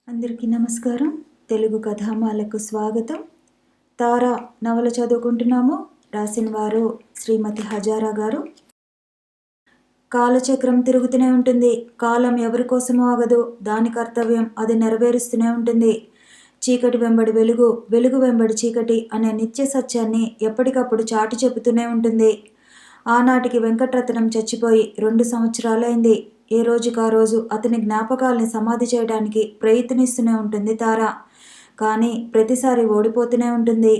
అందరికీ నమస్కారం. తెలుగు కథామాలకు స్వాగతం. తారా నవల చదువుకుంటున్నాము. రాసిన వారు శ్రీమతి హజారా గారు. కాలచక్రం తిరుగుతూనే ఉంటుంది. కాలం ఎవరి కోసమో ఆగదు. దాని కర్తవ్యం అది నెరవేరుస్తూనే ఉంటుంది. చీకటి వెంబడి వెలుగు, వెలుగు వెంబడి చీకటి అనే నిత్య సత్యాన్ని ఎప్పటికప్పుడు చాటి చెబుతూనే ఉంటుంది. ఆనాటికి వెంకటరత్నం చచ్చిపోయి 2 సంవత్సరాలైంది. ఏ రోజుకా రోజు అతని జ్ఞాపకాల్ని సమాధి చేయడానికి ప్రయత్నిస్తూనే ఉంటుంది తార. కానీ ప్రతిసారి ఓడిపోతూనే ఉంటుంది.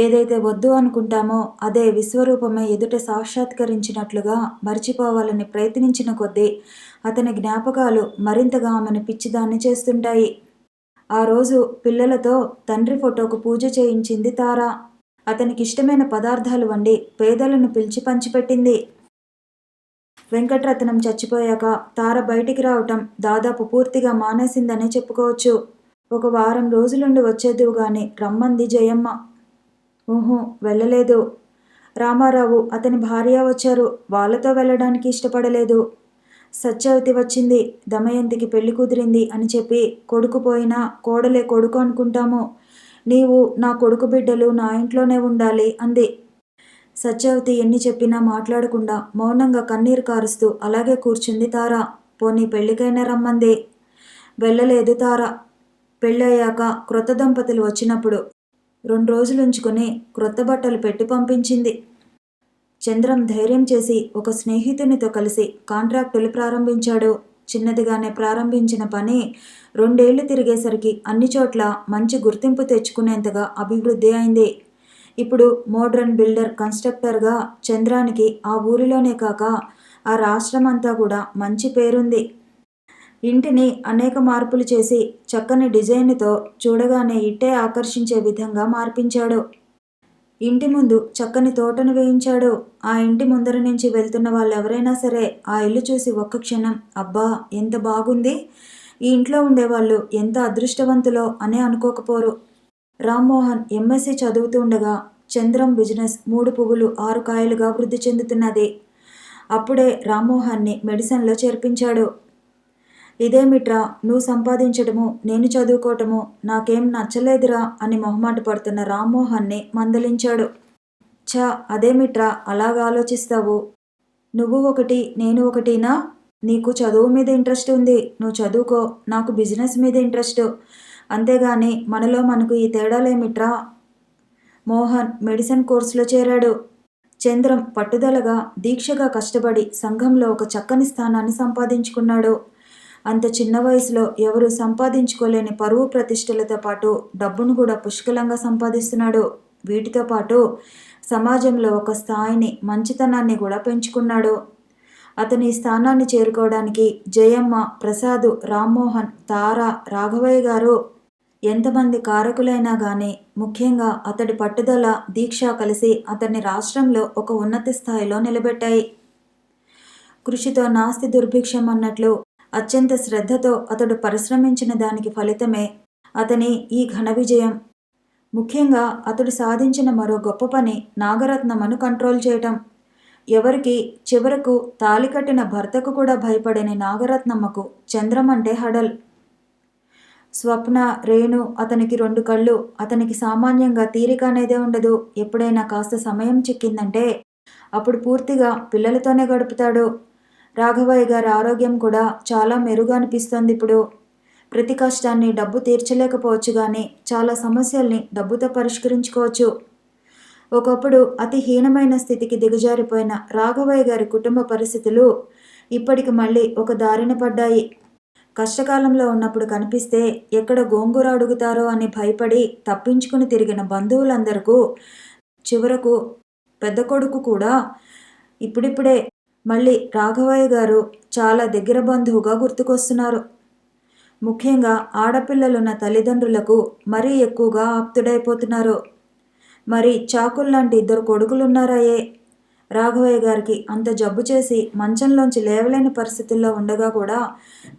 ఏదైతే వద్దు అనుకుంటామో అదే విశ్వరూపమే ఎదుట సాక్షాత్కరించినట్లుగా మర్చిపోవాలని ప్రయత్నించిన కొద్దీ అతని జ్ఞాపకాలు మరింతగా ఆమెను పిచ్చిదాన్ని చేస్తుంటాయి. ఆ రోజు పిల్లలతో తండ్రి ఫోటోకు పూజ చేయించింది తార. అతనికి ఇష్టమైన పదార్థాలు వండి పేదలను పిలిచి పంచిపెట్టింది. వెంకటరత్నం చచ్చిపోయాక తార బయటికి రావటం దాదాపు పూర్తిగా మానేసిందనే చెప్పుకోవచ్చు. ఒక వారం రోజులుండి వచ్చేదువు గాని రమ్మంది జయమ్మ. ఊహు వెళ్ళలేదు. రామారావు అతని భార్య వచ్చారు. వాళ్ళతో వెళ్ళడానికి ఇష్టపడలేదు. సత్యవతి వచ్చింది. దమయంతికి పెళ్లి కుదిరింది అని చెప్పి కొడుకు పోయినా కోడలే కొడుకు అనుకుంటాము. నీవు నా కొడుకు బిడ్డలు నా ఇంట్లోనే ఉండాలి అంది. సత్యవతి ఎన్ని చెప్పినా మాట్లాడకుండా మౌనంగా కన్నీరు కారుస్తూ అలాగే కూర్చుంది తార. పోనీ పెళ్లికైనా రమ్మంది. వెళ్ళలేదు తార. పెళ్ళయ్యాక క్రొత్త దంపతులు వచ్చినప్పుడు 2 రోజులుంచుకొని క్రొత్త బట్టలు పెట్టి పంపించింది. చంద్రం ధైర్యం చేసి ఒక స్నేహితునితో కలిసి కాంట్రాక్టులు ప్రారంభించాడు. చిన్నదిగానే ప్రారంభించిన పని 2 ఏళ్లు తిరిగేసరికి అన్ని చోట్ల మంచి గుర్తింపు తెచ్చుకునేంతగా అభివృద్ధి అయింది. ఇప్పుడు మోడ్రన్ బిల్డర్ కన్స్ట్రక్టర్గా చంద్రానికి ఆ ఊరిలోనే కాక ఆ రాష్ట్రం అంతా కూడా మంచి పేరుంది. ఇంటిని అనేక మార్పులు చేసి చక్కని డిజైన్తో చూడగానే ఇట్టే ఆకర్షించే విధంగా మార్పించాడు. ఇంటి ముందు చక్కని తోటను వేయించాడు. ఆ ఇంటి ముందర నుంచి వెళ్తున్న వాళ్ళెవరైనా సరే ఆ ఇల్లు చూసి ఒక్క క్షణం అబ్బా ఎంత బాగుంది, ఈ ఇంట్లో ఉండేవాళ్ళు ఎంత అదృష్టవంతులో అని అనుకోకపోరు. రామ్మోహన్ ఎంఎస్సీ చదువుతుండగా చంద్రం బిజినెస్ 3 పువ్వులు 6 కాయలుగా వృద్ధి చెందుతున్నది. అప్పుడే రామ్మోహన్ని మెడిసిన్లో చేర్పించాడు. ఇదేమిట్రా నువ్వు సంపాదించడము నేను చదువుకోవటము నాకేం నచ్చలేదురా అని మొహమాట పడుతున్న రామ్మోహన్ని మందలించాడు. ఛా అదేమిట్రా అలాగ ఆలోచిస్తావు? నువ్వు ఒకటి నేను ఒకటినా? నీకు చదువు మీద ఇంట్రెస్ట్ ఉంది, నువ్వు చదువుకో. నాకు బిజినెస్ మీద ఇంట్రెస్ట్. అంతేగాని మనలో మనకు ఈ తేడాలేమిట్రా? మోహన్ మెడిసిన్ కోర్సులో చేరాడు. చంద్రం పట్టుదలగా దీక్షగా కష్టపడి సంఘంలో ఒక చక్కని స్థానాన్ని సంపాదించుకున్నాడు. అంత చిన్న వయసులో ఎవరు సంపాదించుకోలేని పరువు ప్రతిష్టలతో పాటు డబ్బును కూడా పుష్కలంగా సంపాదిస్తున్నాడు. వీటితో పాటు సమాజంలో ఒక స్థాయిని మంచితనాన్ని కూడా పెంచుకున్నాడు. అతని స్థానాన్ని చేరుకోవడానికి జయమ్మ, ప్రసాదు, రామ్మోహన్, తార, రాఘవయ్య గారు ఎంతమంది కారకులైనా కానీ ముఖ్యంగా అతడి పట్టుదల, దీక్ష కలిసి అతన్ని రాష్ట్రంలో ఒక ఉన్నత స్థాయిలో నిలబెట్టాయి. కృషితో నాస్తి దుర్భిక్షం అన్నట్లు అత్యంత శ్రద్ధతో అతడు పరిశ్రమించిన దానికి ఫలితమే అతని ఈ ఘన విజయం. ముఖ్యంగా అతడు సాధించిన మరో గొప్ప పని నాగరత్నమ్మను కంట్రోల్ చేయటం. ఎవరికి చివరకు తాళి కట్టిన భర్తకు కూడా భయపడని నాగరత్నమ్మకు చంద్రం అంటే హడల్. స్వప్న, రేణు అతనికి 2 కళ్ళు. అతనికి సామాన్యంగా తీరిక అనేదే ఉండదు. ఎప్పుడైనా కాస్త సమయం చిక్కిందంటే అప్పుడు పూర్తిగా పిల్లలతోనే గడుపుతాడు. రాఘవయ్య గారి ఆరోగ్యం కూడా చాలా మెరుగు అనిపిస్తోంది ఇప్పుడు. ప్రతి కష్టాన్ని డబ్బు తీర్చలేకపోవచ్చు కానీ చాలా సమస్యల్ని డబ్బుతో పరిష్కరించుకోవచ్చు. ఒకప్పుడు అతి హీనమైన స్థితికి దిగజారిపోయిన రాఘవయ్య గారి కుటుంబ పరిస్థితులు ఇప్పటికి మళ్ళీ ఒక దారిన పడ్డాయి. కష్టకాలంలో ఉన్నప్పుడు కనిపిస్తే ఎక్కడ గోంగూర అడుగుతారో అని భయపడి తప్పించుకుని తిరిగిన బంధువులందరకు చివరకు పెద్ద కొడుకు కూడా ఇప్పుడిప్పుడే మళ్ళీ రాఘవయ్య గారు చాలా దగ్గర బంధువుగా గుర్తుకొస్తున్నారు. ముఖ్యంగా ఆడపిల్లలున్న తల్లిదండ్రులకు మరీ ఎక్కువగా ఆప్తుడైపోతున్నారు. మరి చాకుల్లాంటి 2 కొడుకులున్నారాయే. రాఘవయ్య గారికి అంత జబ్బు చేసి మంచంలోంచి లేవలేని పరిస్థితుల్లో ఉండగా కూడా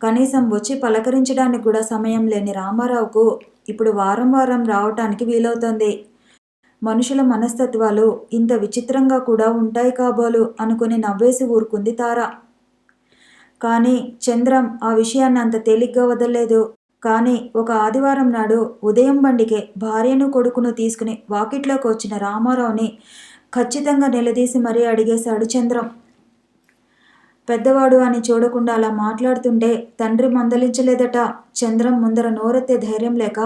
కనీసం వచ్చి పలకరించడానికి కూడా సమయం లేని రామారావుకు ఇప్పుడు వారం వారం రావటానికి వీలవుతోంది. మనుషుల మనస్తత్వాలు ఇంత విచిత్రంగా కూడా ఉంటాయి కాబోలు అనుకుని నవ్వేసి ఊరుకుంది తార. కానీ చంద్రం ఆ విషయాన్ని అంత తేలిగ్గా వదలలేదు. కానీ ఒక ఆదివారం నాడు ఉదయం బండికే భార్యను కొడుకును తీసుకుని వాకిట్లోకి వచ్చిన రామారావుని ఖచ్చితంగా నిలదీసి మరీ అడిగేశాడు చంద్రం. పెద్దవాడు అని చూడకుండా అలా మాట్లాడుతుంటే తండ్రి మందలించలేదట. చంద్రం ముందర నోరెత్తే ధైర్యం లేక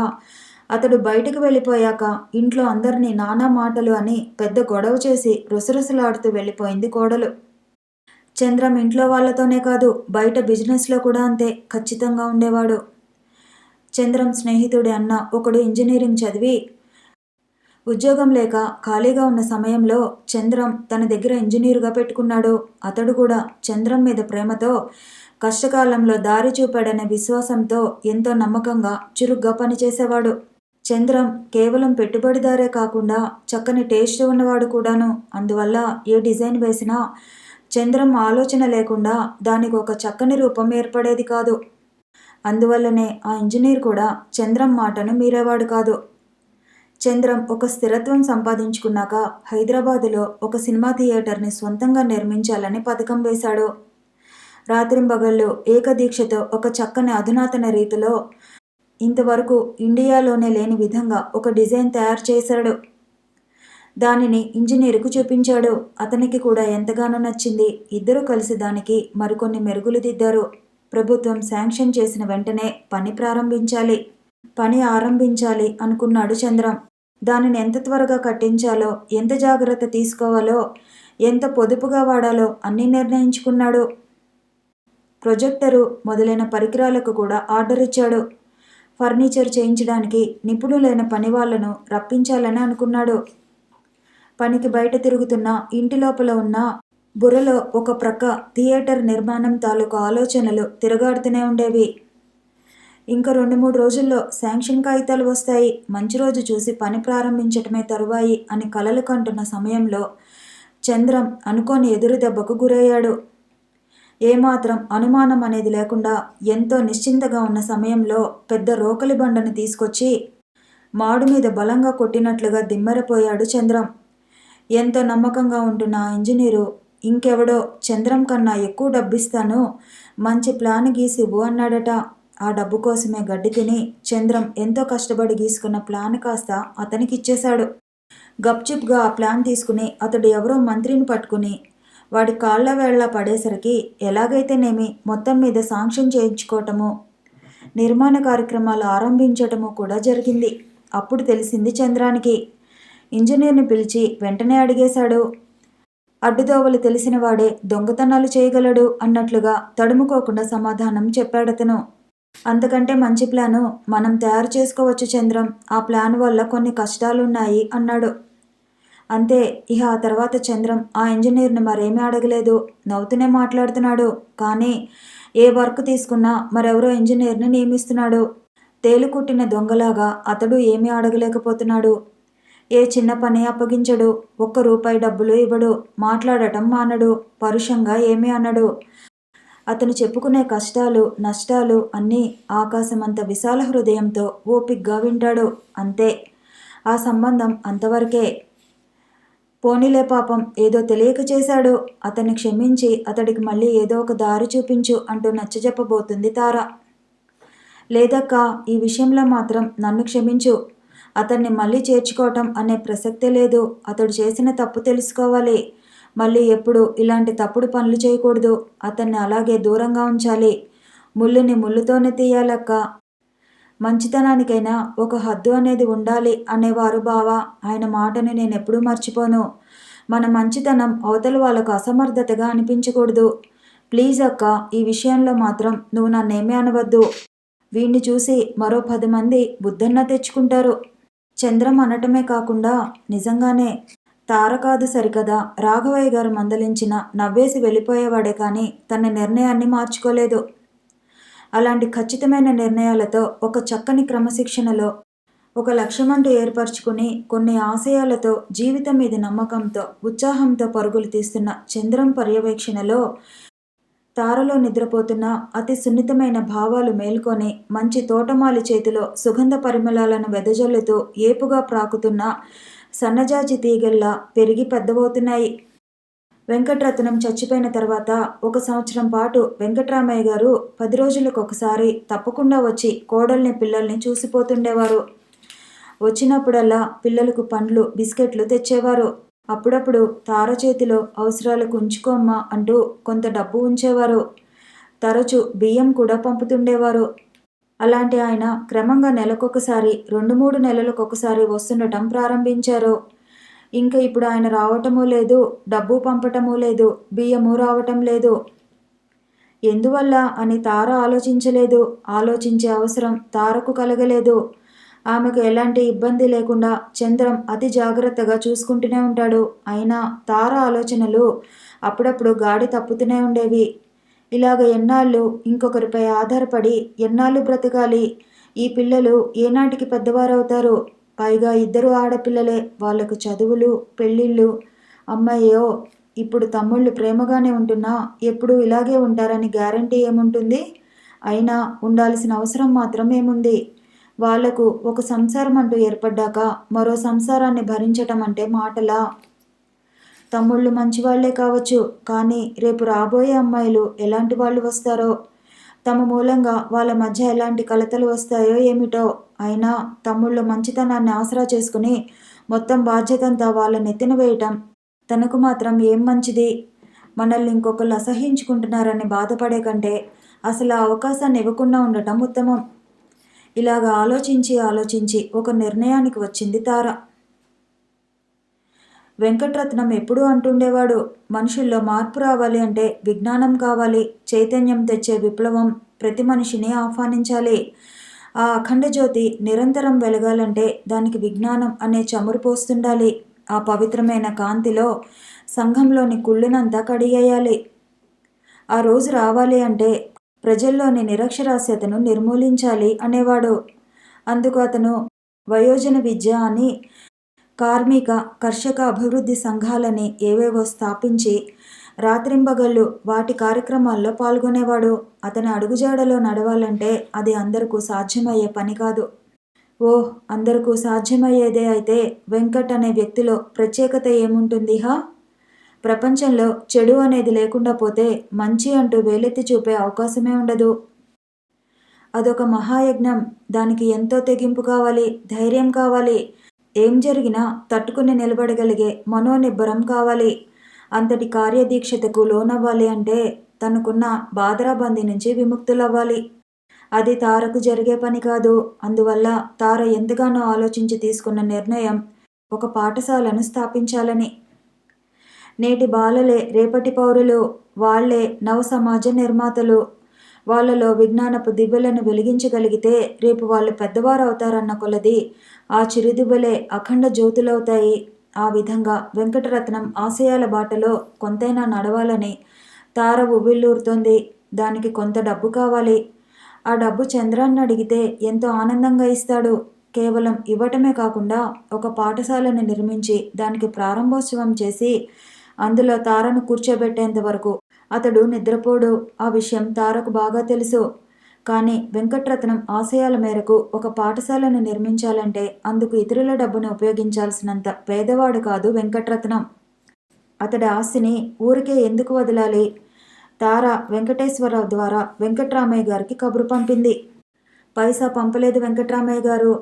అతడు బయటకు వెళ్ళిపోయాక ఇంట్లో అందరినీ నానా మాటలు అని పెద్ద గొడవ చేసి రుసరుసలాడుతూ వెళ్ళిపోయింది కోడలు. చంద్రం ఇంట్లో వాళ్ళతోనే కాదు, బయట బిజినెస్లో కూడా అంతే ఖచ్చితంగా ఉండేవాడు. చంద్రం స్నేహితుడి అన్న ఒకడు ఇంజనీరింగ్ చదివి ఉద్యోగం లేక ఖాళీగా ఉన్న సమయంలో చంద్రం తన దగ్గర ఇంజనీరుగా పెట్టుకున్నాడు. అతడు కూడా చంద్రం మీద ప్రేమతో కష్టకాలంలో దారి చూపాడనే విశ్వాసంతో ఎంతో నమ్మకంగా చురుగ్గా పనిచేసేవాడు. చంద్రం కేవలం పెట్టుబడిదారే కాకుండా చక్కని టేస్ట్ ఉన్నవాడు కూడాను. అందువల్ల ఏ డిజైన్ వేసినా చంద్రం ఆలోచన లేకుండా దానికి ఒక చక్కని రూపం ఏర్పడేది కాదు. అందువల్లనే ఆ ఇంజనీర్ కూడా చంద్రం మాటను మీరేవాడు కాదు. చంద్రం ఒక స్థిరత్వం సంపాదించుకున్నాక హైదరాబాదులో ఒక సినిమా థియేటర్ని సొంతంగా నిర్మించాలని పథకం వేశాడు. రాత్రింబగళ్ళు ఏకదీక్షతో ఒక చక్కని అధునాతన రీతిలో ఇంతవరకు ఇండియాలోనే లేని విధంగా ఒక డిజైన్ తయారు చేశాడు. దానిని ఇంజనీరుకు చూపించాడు. అతనికి కూడా ఎంతగానో నచ్చింది. ఇద్దరూ కలిసి దానికి మరికొన్ని మెరుగులు దిద్దారు. ప్రభుత్వం శాంక్షన్ చేసిన వెంటనే పని ఆరంభించాలి అనుకున్నాడు చంద్రం. దానిని ఎంత త్వరగా కట్టించాలో, ఎంత జాగ్రత్త తీసుకోవాలో, ఎంత పొదుపుగా వాడాలో అన్నీ నిర్ణయించుకున్నాడు. ప్రొజెక్టరు మొదలైన పరికరాలకు కూడా ఆర్డర్ ఇచ్చాడు. ఫర్నిచర్ చేయించడానికి నిపుణులైన పని వాళ్లను రప్పించాలని అనుకున్నాడు. పనికి బయట తిరుగుతున్న ఇంటి లోపల ఉన్న బుర్రలో ఒక ప్రక్క థియేటర్ నిర్మాణం తాలూకు ఆలోచనలు తిరగాడుతూనే ఉండేవి. ఇంకా 2-3 రోజుల్లో శాంక్షన్ కాగితాలు వస్తాయి, మంచి రోజు చూసి పని ప్రారంభించటమే తరువాయి అని కలలు కంటున్న సమయంలో చంద్రం అనుకోని ఎదురు దెబ్బకు గురయ్యాడు. ఏమాత్రం అనుమానం అనేది లేకుండా ఎంతో నిశ్చింతగా ఉన్న సమయంలో పెద్ద రోకలి బండను తీసుకొచ్చి మాడు మీద బలంగా కొట్టినట్లుగా దిమ్మెరపోయాడు చంద్రం. ఎంతో నమ్మకంగా ఉంటున్న ఆ ఇంజనీరు ఇంకెవడో చంద్రం కన్నా ఎక్కువ డబ్బిస్తాను, మంచి ప్లాన్ గీసివ్వు అన్నాడట. ఆ డబ్బు కోసమే గడ్డి తిని చంద్రం ఎంతో కష్టపడి గీసుకున్న ప్లాన్ కాస్త అతనికి ఇచ్చేశాడు. గప్చిప్గా ఆ ప్లాన్ తీసుకుని అతడు ఎవరో మంత్రిని పట్టుకుని వాడి కాళ్ళ వేళ్ల పడేసరికి ఎలాగైతేనేమి మొత్తం మీద శాంక్షన్ చేయించుకోవటము, నిర్మాణ కార్యక్రమాలు ఆరంభించటము కూడా జరిగింది. అప్పుడు తెలిసింది చంద్రానికి. ఇంజనీర్ని పిలిచి వెంటనే అడిగేశాడు. అడ్డుదోవలు తెలిసిన వాడే దొంగతనాలు చేయగలడు అన్నట్లుగా తడుముకోకుండా సమాధానం చెప్పాడతను. అంతకంటే మంచి ప్లాను మనం తయారు చేసుకోవచ్చు చంద్రం, ఆ ప్లాన్ వల్ల కొన్ని కష్టాలున్నాయి అన్నాడు. అంతే. ఇక ఆ తర్వాత చంద్రం ఆ ఇంజనీర్ని మరేమీ అడగలేదు. నవ్వుతూనే మాట్లాడుతున్నాడు. కానీ ఏ వర్క్ తీసుకున్నా మరెవరో ఇంజనీర్ని నియమిస్తున్నాడు. తేలుకుట్టిన దొంగలాగా అతడు ఏమీ అడగలేకపోతున్నాడు. ఏ చిన్న పని అప్పగించడు. ₹1 డబ్బులు ఇవ్వడు. మాట్లాడటం మానడు. పరుషంగా ఏమీ అనడు. అతను చెప్పుకునే కష్టాలు నష్టాలు అన్నీ ఆకాశమంత విశాల హృదయంతో ఓపిగ్గా వింటాడు. అంతే. ఆ సంబంధం అంతవరకే. పోనీలే పాపం, ఏదో తెలియక చేశాడు, అతన్ని క్షమించి అతడికి మళ్ళీ ఏదో ఒక దారి చూపించు అంటూ నచ్చజెప్పబోతుంది తార. లేదక్కా, ఈ విషయంలో మాత్రం నన్ను క్షమించు. అతన్ని మళ్ళీ చేర్చుకోవటం అనే ప్రసక్తే లేదు. అతడు చేసిన తప్పు తెలుసుకోవాలి. మళ్ళీ ఎప్పుడు ఇలాంటి తప్పుడు పనులు చేయకూడదు. అతన్ని అలాగే దూరంగా ఉంచాలి. ముళ్ళుని ముళ్ళుతోనే తీయాలక్క. మంచితనానికైనా ఒక హద్దు అనేది ఉండాలి అనేవారు బావ. ఆయన మాటని నేనెప్పుడూ మర్చిపోను. మన మంచితనం అవతల వాళ్ళకు అసమర్థతగా అనిపించకూడదు. ప్లీజ్ అక్క, ఈ విషయంలో మాత్రం నువ్వు నన్నేమీ అనవద్దు. వీణ్ణి చూసి మరో 10 మంది బుద్ధన్నా తెచ్చుకుంటారు. చంద్రం అనటమే కాకుండా నిజంగానే తార కాదు సరికదా, రాఘవయ్య గారు మందలించిన నవ్వేసి వెళ్ళిపోయేవాడే కానీ తన నిర్ణయాన్ని మార్చుకోలేదు. అలాంటి ఖచ్చితమైన నిర్ణయాలతో ఒక చక్కని క్రమశిక్షణలో ఒక లక్ష్యమంటూ ఏర్పరచుకుని కొన్ని ఆశయాలతో జీవితం మీద నమ్మకంతో ఉత్సాహంతో పరుగులు తీస్తున్న చంద్రం పర్యవేక్షణలో తారలో నిద్రపోతున్న అతి సున్నితమైన భావాలు మేల్కొని మంచి తోటమాలి చేతిలో సుగంధ పరిమళాలను వెదజల్లుతూ ఏపుగా ప్రాకుతున్న సన్నజాజి తీగల్లా పెరిగి పెద్దబోతున్నాయి. వెంకట్రత్నం చచ్చిపోయిన తర్వాత 1 సంవత్సరం పాటు వెంకట్రామయ్య గారు 10 రోజులకొకసారి తప్పకుండా వచ్చి కోడల్ని పిల్లల్ని చూసిపోతుండేవారు. వచ్చినప్పుడల్లా పిల్లలకు పండ్లు బిస్కెట్లు తెచ్చేవారు. అప్పుడప్పుడు తార చేతిలో అవసరాలకు ఉంచుకోమ్మా అంటూ కొంత డబ్బు ఉంచేవారు. తరచు బియ్యం కూడా పంపుతుండేవారు. అలాంటి ఆయన క్రమంగా నెలకొకసారి 2-3 నెలలకొకసారి వస్తుండటం ప్రారంభించారు. ఇంక ఇప్పుడు ఆయన రావటమూ లేదు, డబ్బు పంపటమూ లేదు, బియ్యమూ రావటం లేదు. ఎందువల్ల అని తార ఆలోచించలేదు. ఆలోచించే అవసరం తారకు కలగలేదు. ఆమెకు ఎలాంటి ఇబ్బంది లేకుండా చంద్రం అతి జాగ్రత్తగా చూసుకుంటూనే ఉంటాడు. అయినా తార ఆలోచనలు అప్పుడప్పుడు గాడి తప్పుతూనే ఉండేవి. ఇలాగ ఎన్నాళ్ళు ఇంకొకరిపై ఆధారపడి ఎన్నాళ్ళు బ్రతకాలి? ఈ పిల్లలు ఏనాటికి పెద్దవారవుతారు? పైగా 2 ఆడపిల్లలే. వాళ్లకు చదువులు, పెళ్ళిళ్ళు. అమ్మయ్యో! ఇప్పుడు తమ్ముళ్ళు ప్రేమగానే ఉంటున్నా ఎప్పుడూ ఇలాగే ఉంటారని గ్యారంటీ ఏముంటుంది? అయినా ఉండాల్సిన అవసరం మాత్రం ఏముంది? వాళ్లకు ఒక సంసారం అంటూ ఏర్పడ్డాక మరో సంసారాన్ని భరించటం అంటే మాటలా? తమ్ముళ్ళు మంచివాళ్లే కావచ్చు, కానీ రేపు రాబోయే అమ్మాయిలు ఎలాంటి వాళ్ళు వస్తారో, తమ మూలంగా వాళ్ళ మధ్య ఎలాంటి కలతలు వస్తాయో ఏమిటో. అయినా తమ్ముళ్ళు మంచితనాన్ని ఆసరా చేసుకుని మొత్తం బాధ్యతంతా వాళ్ళ నెత్తిన వేయటం తనకు మాత్రం ఏం మంచిది? మనల్ని ఇంకొకళ్ళు అసహ్యించుకుంటున్నారని బాధపడే కంటే అసలు ఆ అవకాశాన్ని ఇవ్వకుండా ఉండటం ఉత్తమం. ఇలాగ ఆలోచించి ఒక నిర్ణయానికి వచ్చింది తార. వెంకట్రత్నం ఎప్పుడూ అంటుండేవాడు, మనుషుల్లో మార్పు రావాలి అంటే విజ్ఞానం కావాలి. చైతన్యం తెచ్చే విప్లవం ప్రతి మనిషిని ఆహ్వానించాలి. ఆ అఖండ జ్యోతి నిరంతరం వెలగాలంటే దానికి విజ్ఞానం అనే చమురు పోస్తుండాలి. ఆ పవిత్రమైన కాంతిలో సంఘంలోని కుళ్ళునంతా కడిగేయాలి. ఆ రోజు రావాలి అంటే ప్రజల్లోని నిరక్షరాస్యతను నిర్మూలించాలి అనేవాడు. అందుకు అతను వయోజన విద్య అని కార్మిక, కర్షక అభివృద్ధి సంఘాలని ఏవేవో స్థాపించి రాత్రింబగళ్ళు వాటి కార్యక్రమాల్లో పాల్గొనేవాడు. అతని అడుగుజాడలో నడవాలంటే అది అందరికీ సాధ్యమయ్యే పని కాదు. ఓహ్, అందరికీ సాధ్యమయ్యేదే అయితే వెంకట్ అనే వ్యక్తిలో ప్రత్యేకత ఏముంటుంది హా? ప్రపంచంలో చెడు అనేది లేకుండా పోతే మంచి అంటూ వేలెత్తి చూపే అవకాశమే ఉండదు. అదొక మహాయజ్ఞం. దానికి ఎంతో తెగింపు కావాలి, ధైర్యం కావాలి. ఏం జరిగినా తట్టుకుని నిలబడగలిగే మనోనిబ్బరం కావాలి. అంతటి కార్యదీక్షతకు లోనవ్వాలి అంటే తనకున్న బాధరాబందీ నుంచి విముక్తులవ్వాలి. అది తారకు జరిగే పని కాదు. అందువల్ల తార ఎంతగానో ఆలోచించి తీసుకున్న నిర్ణయం ఒక పాఠశాలను స్థాపించాలని. నేటి బాలలే రేపటి పౌరులు. వాళ్లే నవ సమాజ నిర్మాతలు. వాళ్లలో విజ్ఞానపు దివ్వెలను వెలిగించగలిగితే రేపు వాళ్ళు పెద్దవారవుతారన్న కొలది ఆ చిరుదివ్వెలే అఖండ జ్యోతులవుతాయి. ఆ విధంగా వెంకటరత్నం ఆశయాల బాటలో కొంతైనా నడవాలని తార ఉవ్విళ్ళూరుతోంది. దానికి కొంత డబ్బు కావాలి. ఆ డబ్బు చంద్రాన్ని అడిగితే ఎంతో ఆనందంగా ఇస్తాడు. కేవలం ఇవ్వటమే కాకుండా ఒక పాఠశాలను నిర్మించి దానికి ప్రారంభోత్సవం చేసి అందులో తారను కూర్చోబెట్టేంత వరకు అతడు నిద్రపోడు. ఆ విషయం తారకు బాగా తెలుసు. కానీ వెంకట్రత్నం ఆశయాల మేరకు ఒక పాఠశాలను నిర్మించాలంటే అందుకు ఇతరుల డబ్బును ఉపయోగించాల్సినంత పేదవాడు కాదు వెంకట్రత్నం. అతడి ఆస్తిని ఊరికే ఎందుకు వదలాలి? తార వెంకటేశ్వరరావు ద్వారా వెంకట్రామయ్య గారికి కబురు పంపింది. పైసా పంపలేదు వెంకట్రామయ్య గారు.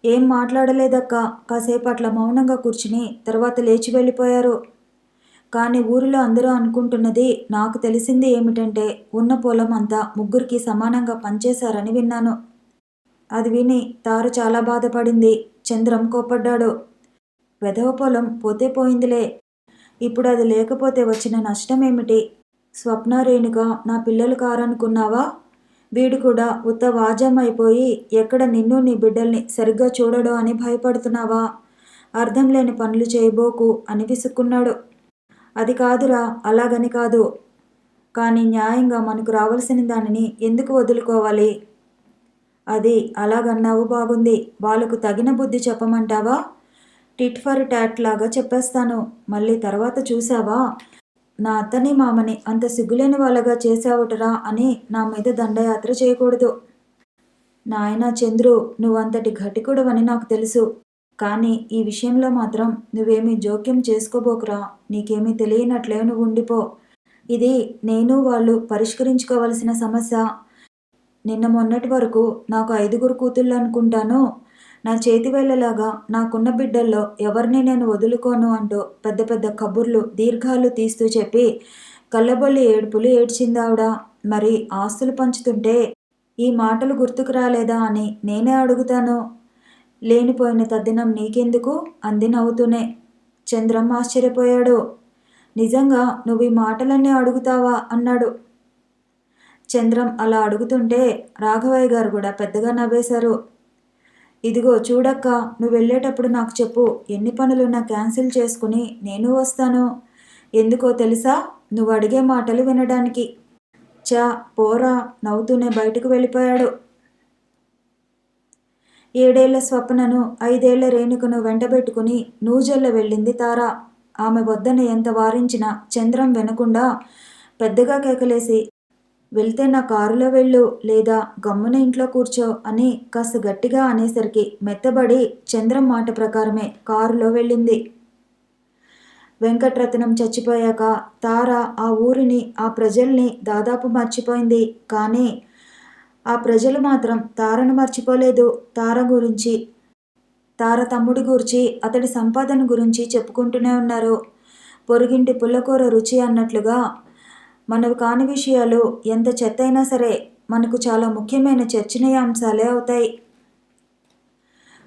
ఏం మాట్లాడలేదక్క. కాసేపు అట్లా మౌనంగా కూర్చుని తర్వాత లేచి వెళ్ళిపోయారు. కానీ ఊరిలో అందరూ అనుకుంటున్నది, నాకు తెలిసింది ఏమిటంటే ఉన్న పొలం అంతా ముగ్గురికి సమానంగా పంచేశారని విన్నాను. అది విని తార చాలా బాధపడింది. చంద్రం కోప్పడ్డాడు. వెధవ పొలం పోతే పోయిందిలే. ఇప్పుడు అది లేకపోతే వచ్చిన నష్టమేమిటి? స్వప్న, రేణుక నా పిల్లలు కారనుకున్నావా? వీడు కూడా ఉత్త వాజం అయిపోయి ఎక్కడ నిన్ను నీ బిడ్డల్ని సరిగ్గా చూడడో అని భయపడుతున్నావా? అర్థం లేని పనులు చేయబోకు అని విసుక్కున్నాడు. అది కాదురా, అలాగని కాదు. కానీ న్యాయంగా మనకు రావాల్సిన దానిని ఎందుకు వదులుకోవాలి? అది అలాగన్నావు బాగుంది. వాళ్ళకు తగిన బుద్ధి చెప్పమంటావా? టిట్ ఫర్ టాట్ లాగా చెప్పేస్తాను. మళ్ళీ తర్వాత చూసావా, నా అత్తని మామని అంత సిగ్గులేని వాళ్ళగా చేసావుటరా అని నా మీద దండయాత్ర చేయకూడదు. నాయనా చంద్రు, నువ్వంతటి ఘటికుడవని నాకు తెలుసు. కానీ ఈ విషయంలో మాత్రం నువ్వేమీ జోక్యం చేసుకోబోకురా. నీకేమీ తెలియనట్లే నువ్వు ఉండిపో. ఇది నేను వాళ్ళు పరిష్కరించుకోవలసిన సమస్య. నిన్న మొన్నటి వరకు నాకు 5 కూతుళ్ళు అనుకుంటాను. నా చేతి వేళ్ళలాగా నాకున్న బిడ్డల్లో ఎవరిని నేను వదులుకోను అంటూ పెద్ద పెద్ద కబుర్లు దీర్ఘాలు తీస్తూ చెప్పి కళ్ళబొల్లి ఏడుపులు ఏడ్చిందావిడ. మరి ఆస్తులు పంచుతుంటే ఈ మాటలు గుర్తుకు రాలేదా అని నేనే అడుగుతాను. లేనిపోయిన తద్దినం నీకెందుకు అంది నవ్వుతూనే. చంద్రం ఆశ్చర్యపోయాడు. నిజంగా నువ్వు ఈ మాటలన్నీ అడుగుతావా అన్నాడు. చంద్రం అలా అడుగుతుంటే రాఘవయ్య గారు కూడా పెద్దగా నవ్వేశారు. ఇదిగో చూడక్క, నువ్వు వెళ్ళేటప్పుడు నాకు చెప్పు. ఎన్ని పనులున్నా క్యాన్సిల్ చేసుకుని నేను వస్తాను. ఎందుకో తెలుసా? నువ్వు అడిగే మాటలు వినడానికి. చా పోరా నవ్వుతూనే బయటకు వెళ్ళిపోయాడు. 7 ఏళ్ల స్వప్నను 5 ఏళ్ల రేణుకను వెంటబెట్టుకుని నూజెల్ల వెళ్ళింది తార. ఆమె వద్దని ఎంత వారించినా చంద్రం వినకుండా పెద్దగా కేకలేసి వెళ్తే నా కారులో వెళ్ళు, లేదా గమ్మున ఇంట్లో కూర్చో అని కాస్త గట్టిగా అనేసరికి మెత్తబడి చంద్రం మాట ప్రకారమే కారులో వెళ్ళింది. వెంకట్రత్నం చచ్చిపోయాక తార ఆ ఊరిని ఆ ప్రజల్ని దాదాపు మర్చిపోయింది. కానీ ఆ ప్రజలు మాత్రం తారను మర్చిపోలేదు. తార గురించి, తార తమ్ముడి గురించి, అతడి సంపాదన గురించి చెప్పుకుంటూనే ఉన్నారు. పొరుగింటి పుల్లకూర రుచి అన్నట్లుగా మనవి కాని విషయాలు ఎంత చెత్తైనా సరే మనకు చాలా ముఖ్యమైన చర్చనీయాంశాలే అవుతాయి.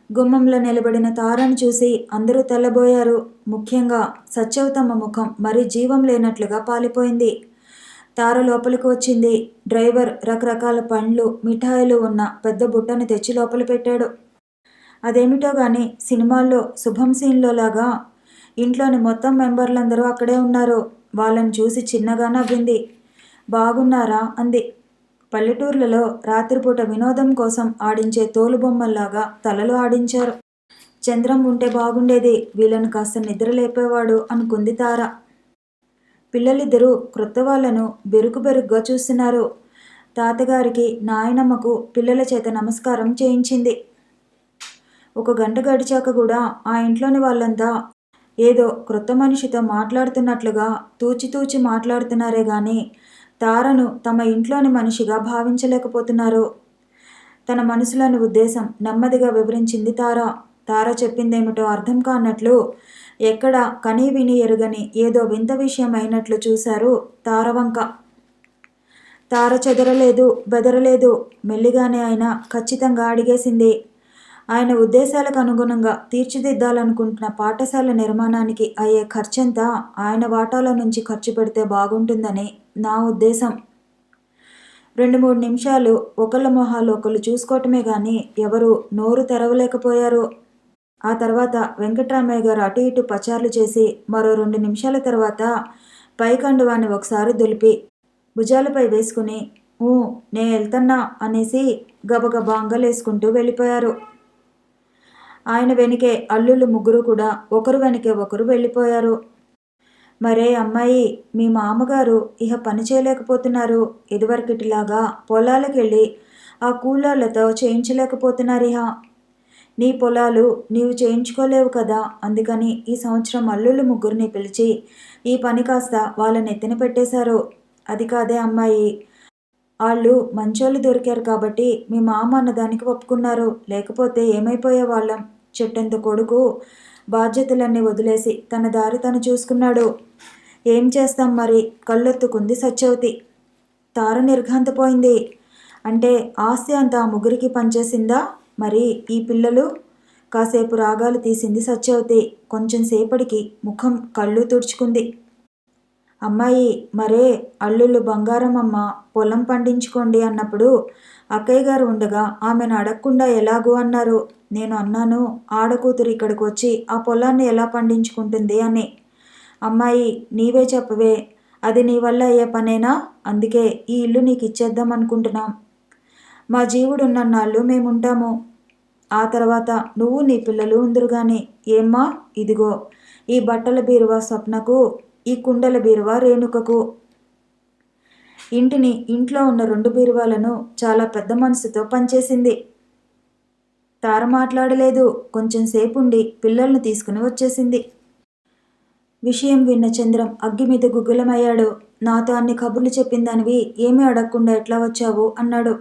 గుమ్మంలో నిలబడిన తారను చూసి అందరూ తెల్లబోయారు. ముఖ్యంగా సత్యవతమ్మ ముఖం మరీ జీవం లేనట్లుగా పాలిపోయింది. తార లోపలికి వచ్చింది. డ్రైవర్ రకరకాల పండ్లు మిఠాయిలు ఉన్న పెద్ద బుట్టను తెచ్చి లోపల పెట్టాడు. అదేమిటో గాని సినిమాల్లో శుభం సీన్లో లాగా ఇంట్లోని మొత్తం మెంబర్లందరూ అక్కడే ఉన్నారు. వాళ్ళని చూసి చిన్నగా నవ్వింది. బాగున్నారా అంది. పల్లెటూర్లలో రాత్రిపూట వినోదం కోసం ఆడించే తోలుబొమ్మల్లాగా తలలు ఆడించారు. చంద్రం ఉంటే బాగుండేది, వీళ్ళను కాస్త నిద్ర లేపేవాడు అనుకుంది తార. పిల్లలిద్దరూ క్రొత్త వాళ్లను బెరుకు బెరుగ్గా చూస్తున్నారు. తాతగారికి నాయనమ్మకు పిల్లల చేత నమస్కారం చేయించింది. 1 గంట గడిచాక కూడా ఆ ఇంట్లోని వాళ్ళంతా ఏదో క్రొత్త మనిషితో మాట్లాడుతున్నట్లుగా తూచితూచి మాట్లాడుతున్నారే గాని తారను తమ ఇంట్లోని మనిషిగా భావించలేకపోతున్నారు. తన మనసులోని ఉద్దేశం నెమ్మదిగా వివరించింది తార. తార చెప్పిందేమిటో అర్థం కానట్లు, ఎక్కడ కనీ విని ఎరుగని ఏదో వింత విషయం అయినట్లు చూశారు తార వంక. తార చెదరలేదు, బెదరలేదు. మెల్లిగానే అయినా ఖచ్చితంగా అడిగేసింది. ఆయన ఉద్దేశాలకు అనుగుణంగా తీర్చిదిద్దాలనుకుంటున్న పాఠశాల నిర్మాణానికి అయ్యే ఖర్చంతా ఆయన వాటాలో నుంచి ఖర్చు పెడితే బాగుంటుందని నా ఉద్దేశం. 2-3 నిమిషాలు ఒకళ్ళ మొహాలు ఒకళ్ళు చూసుకోవటమే గాని ఎవరూ నోరు తెరవలేకపోయారు. ఆ తర్వాత వెంకట్రామయ్య గారు అటు ఇటు పచార్లు చేసి మరో 2 నిమిషాల తర్వాత పైకండువాన్ని ఒకసారి దులిపి భుజాలపై వేసుకుని నే వెళ్తన్నా అనేసి గబగబా అంగలేసుకుంటూ వెళ్ళిపోయారు. ఆయన వెనుకే అల్లుళ్ళు 3 కూడా ఒకరు వెనకే ఒకరు వెళ్ళిపోయారు. మరే అమ్మాయి, మీ మామగారు ఇహ పని చేయలేకపోతున్నారు. ఇదివరకటిలాగా పొలాలకెళ్ళి ఆ కూలోళ్లతో చేయించలేకపోతున్నారిహ. నీ పొలాలు నీవు చేయించుకోలేవు కదా, అందుకని ఈ సంవత్సరం అల్లుళ్ళు 3 పిలిచి ఈ పని కాస్త వాళ్ళ నెత్తిన పెట్టేశారు. అది కాదే అమ్మాయి, వాళ్ళు మంచోళ్ళు దొరికారు కాబట్టి మీ మామ అన్నదానికి ఒప్పుకున్నారు. లేకపోతే ఏమైపోయేవాళ్ళం. చెట్టంత కొడుకు బాధ్యతలన్నీ వదిలేసి తన దారి తను చూసుకున్నాడు. ఏం చేస్తాం మరి, కళ్ళొత్తుకుంది సత్యవతి. తార నిర్ఘాంతపోయింది. అంటే ఆస్తి అంతా ఆ 3కి పనిచేసిందా? మరి ఈ పిల్లలు? కాసేపు రాగాలు తీసింది సత్యవతి. కొంచెం సేపటికి ముఖం కళ్ళు తుడుచుకుంది. అమ్మాయి, మరే అల్లుళ్ళు బంగారమమ్మ, పొలం పండించుకోండి అన్నప్పుడు అక్కయ్య గారు ఉండగా ఆమెను అడగకుండా ఎలాగూ అన్నారు. నేను అన్నాను, ఆడకూతురు ఇక్కడికి వచ్చి ఆ పొలాన్ని ఎలా పండించుకుంటుంది అని. అమ్మాయి, నీవే చెప్పవే, అది నీ వల్ల అయ్యే పనేనా? అందుకే ఈ ఇల్లు నీకు ఇచ్చేద్దాం అనుకుంటున్నాం. మా జీవుడున్నన్నాళ్ళు మేముంటాము. ఆ తర్వాత నువ్వు నీ పిల్లలు ఉందురుగాని. ఏమ్మా, ఇదిగో ఈ బట్టల బీరువా స్వప్నకు, ఈ కుండల బీరువా రేణుకకు. ఇంట్లో ఉన్న 2 బీరువాలను చాలా పెద్ద మనసుతో పనిచేసింది. తార మాట్లాడలేదు. కొంచెం సేపుండి పిల్లల్ని తీసుకుని వచ్చేసింది. విషయం విన్న చంద్రం అగ్గి మీద గుగ్గులమయ్యాడు. నాతో అన్ని కబుర్లు చెప్పిందానివి ఏమీ అడగకుండా ఎట్లా వచ్చావు అన్నాడు.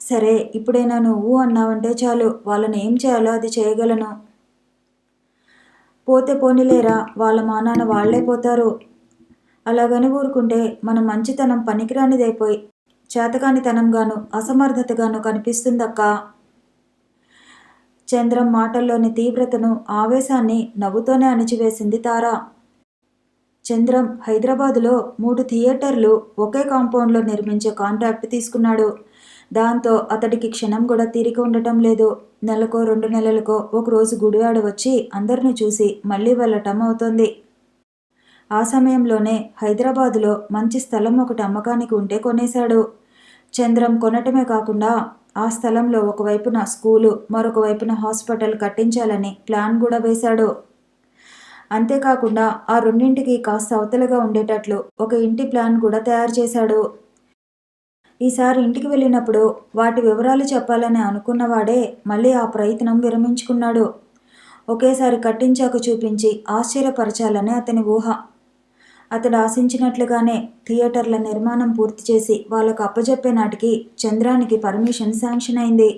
సరే, ఇప్పుడైనా నువ్వు అన్నావంటే చాలు, వాళ్ళని ఏం చేయాలో అది చేయగలను. పోతే పోనీలేరా, వాళ్ళ మానాన వాళ్లే పోతారు. అలాగని ఊరుకుంటే మన మంచితనం పనికిరానిదైపోయి చేతకానితనంగాను అసమర్థతగాను కనిపిస్తుందక్కా. చంద్రం మాటల్లోని తీవ్రతను, ఆవేశాన్ని నవ్వుతోనే అణిచివేసింది తార. చంద్రం హైదరాబాదులో 3 థియేటర్లు ఒకే కాంపౌండ్లో నిర్మించే కాంట్రాక్ట్ తీసుకున్నాడు. దాంతో అతడికి క్షణం కూడా తీరిక ఉండటం లేదు. నెలకో 2 నెలలకో ఒకరోజు గుడివాడ వచ్చి అందరినీ చూసి మళ్ళీ వెళ్ళటం అవుతోంది. ఆ సమయంలోనే హైదరాబాదులో మంచి స్థలం ఒకటి అమ్మకానికి ఉంటే కొనేశాడు. చంద్రం కొనటమే కాకుండా ఆ స్థలంలో ఒకవైపున స్కూలు, మరొక వైపున హాస్పిటల్ కట్టించాలని ప్లాన్ కూడా వేశాడు. అంతేకాకుండా ఆ రెండింటికి కాస్త అవతలగా ఉండేటట్లు ఒక ఇంటి ప్లాన్ కూడా తయారు చేశాడు. ఈసారి ఇంటికి వెళ్ళినప్పుడు వాటి వివరాలు చెప్పాలని అనుకున్నవాడే మళ్ళీ ఆ ప్రయత్నం విరమించుకున్నాడు. ఒకేసారి కట్టించాక చూపించి ఆశ్చర్యపరచాలని అతని ఊహ. అతడు ఆశించినట్లుగానే థియేటర్ల నిర్మాణం పూర్తి చేసి వాళ్ళకు అప్పజెప్పే నాటికి చంద్రానికి పర్మిషన్ శాంక్షన్ అయింది.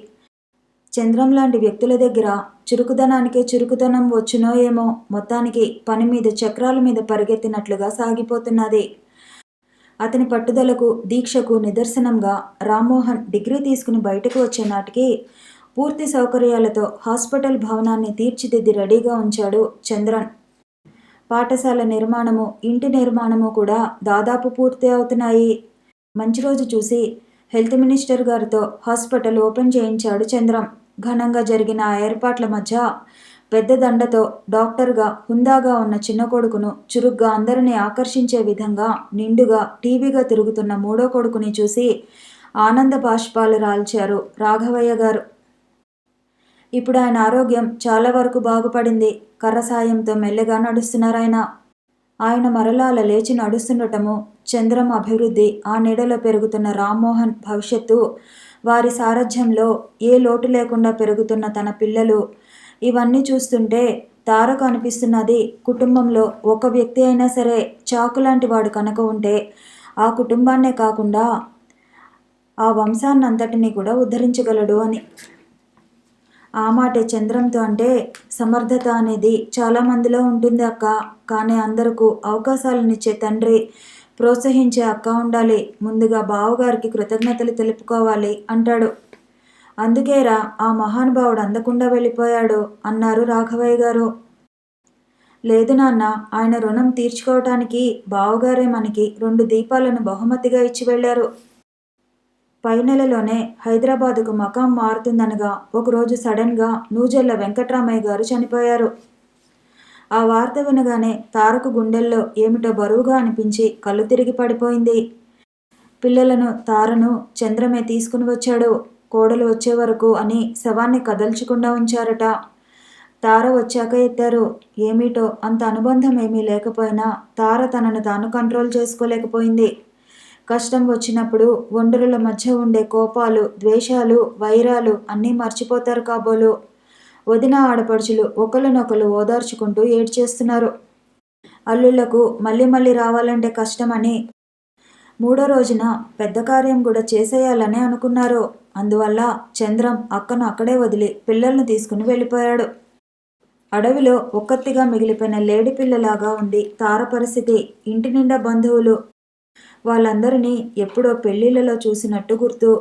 చంద్రం లాంటి వ్యక్తుల దగ్గర చురుకుదనానికే చురుకుదనం వచ్చునో ఏమో, మొత్తానికి పని మీద చక్రాల మీద పరిగెత్తినట్లుగా సాగిపోతున్నది. అతని పట్టుదలకు, దీక్షకు నిదర్శనంగా రామ్మోహన్ డిగ్రీ తీసుకుని బయటకు వచ్చే నాటికి పూర్తి సౌకర్యాలతో హాస్పిటల్ భవనాన్ని తీర్చిదిద్ది రెడీగా ఉంచాడు చంద్రన్. పాఠశాల నిర్మాణము, ఇంటి నిర్మాణము కూడా దాదాపు పూర్తి అవుతున్నాయి. మంచి రోజు చూసి హెల్త్ మినిస్టర్ గారితో హాస్పిటల్ ఓపెన్ చేయించాడు చంద్రం. ఘనంగా జరిగిన ఆ ఏర్పాట్ల మధ్య పెద్ద దండతో డాక్టర్గా హుందాగా ఉన్న చిన్న కొడుకును, చురుగ్గా అందరినీ ఆకర్షించే విధంగా నిండుగా టీవీగా తిరుగుతున్న మూడో కొడుకుని చూసి ఆనంద బాష్పాలు రాల్చారు రాఘవయ్య గారు. ఇప్పుడు ఆయన ఆరోగ్యం చాలా వరకు బాగుపడింది. కర్ర సాయంతో మెల్లగా నడుస్తున్నారాయన. ఆయన మరలాల లేచి నడుస్తుండటము, చంద్రం అభివృద్ధి, ఆ నీడలో పెరుగుతున్న రామ్మోహన్ భవిష్యత్తు, వారి సారథ్యంలో ఏ లోటు లేకుండా పెరుగుతున్న తన పిల్లలు, ఇవన్నీ చూస్తుంటే తారకు అనిపిస్తున్నది, కుటుంబంలో ఒక వ్యక్తి అయినా సరే చాకులాంటి వాడు కనుక ఉంటే ఆ కుటుంబాన్నే కాకుండా ఆ వంశాన్నంతటినీ కూడా ఉద్ధరించగలడు అని. ఆ మాటే చంద్రంతో అంటే సమర్థత అనేది చాలామందిలో ఉంటుంది అక్క. కానీ అందరకు అవకాశాలనిచ్చే తండ్రి, ప్రోత్సహించే అక్క ఉండాలి. ముందుగా బావగారికి కృతజ్ఞతలు తెలుపుకోవాలి అంటాడు. అందుకేరా ఆ మహానుభావుడు అందకుండా వెళ్ళిపోయాడు అన్నారు రాఘవయ్య గారు. లేదు నాన్న, ఆయన రుణం తీర్చుకోవటానికి బావగారే మనకి 2 దీపాలను బహుమతిగా ఇచ్చి వెళ్ళారు. పై నెలలోనే హైదరాబాదుకు మకాం మారుతుందనగా ఒకరోజు సడన్గా నూజెల్ల వెంకట్రామయ్య గారు చనిపోయారు. ఆ వార్త వినగానే తారకు గుండెల్లో ఏమిటో బరువుగా అనిపించి కళ్ళు తిరిగి పడిపోయింది. పిల్లలను, తారను చంద్రమే తీసుకుని వచ్చాడు. కోడలు వచ్చే వరకు అని శవాన్ని కదల్చకుండా ఉంచారట. తార వచ్చాక ఎత్తారు. ఏమిటో అంత అనుబంధం ఏమీ లేకపోయినా తార తనను తాను కంట్రోల్ చేసుకోలేకపోయింది. కష్టం వచ్చినప్పుడు ఒండరుల మధ్య ఉండే కోపాలు, ద్వేషాలు, వైరాలు అన్నీ మర్చిపోతారు కాబోలు. వదిన, ఆడపడుచులు ఒకరినొకరు ఓదార్చుకుంటూ ఏడ్చేస్తున్నారు. అల్లుళ్లకు మళ్ళీ మళ్ళీ రావాలంటే కష్టమని 3వ రోజున పెద్ద కార్యం కూడా చేసేయాలని అనుకున్నారు. అందువల్ల చంద్రం అక్కను అక్కడే వదిలి పిల్లల్ని తీసుకుని వెళ్ళిపోయాడు. అడవిలో ఒక్కత్తిగా మిగిలిపోయిన లేడి పిల్లలాగా ఉంది తార పరిస్థితి. ఇంటి నిండా బంధువులు. వాళ్ళందరినీ ఎప్పుడో పెళ్లిళ్లలో చూసినట్టు గుర్తు.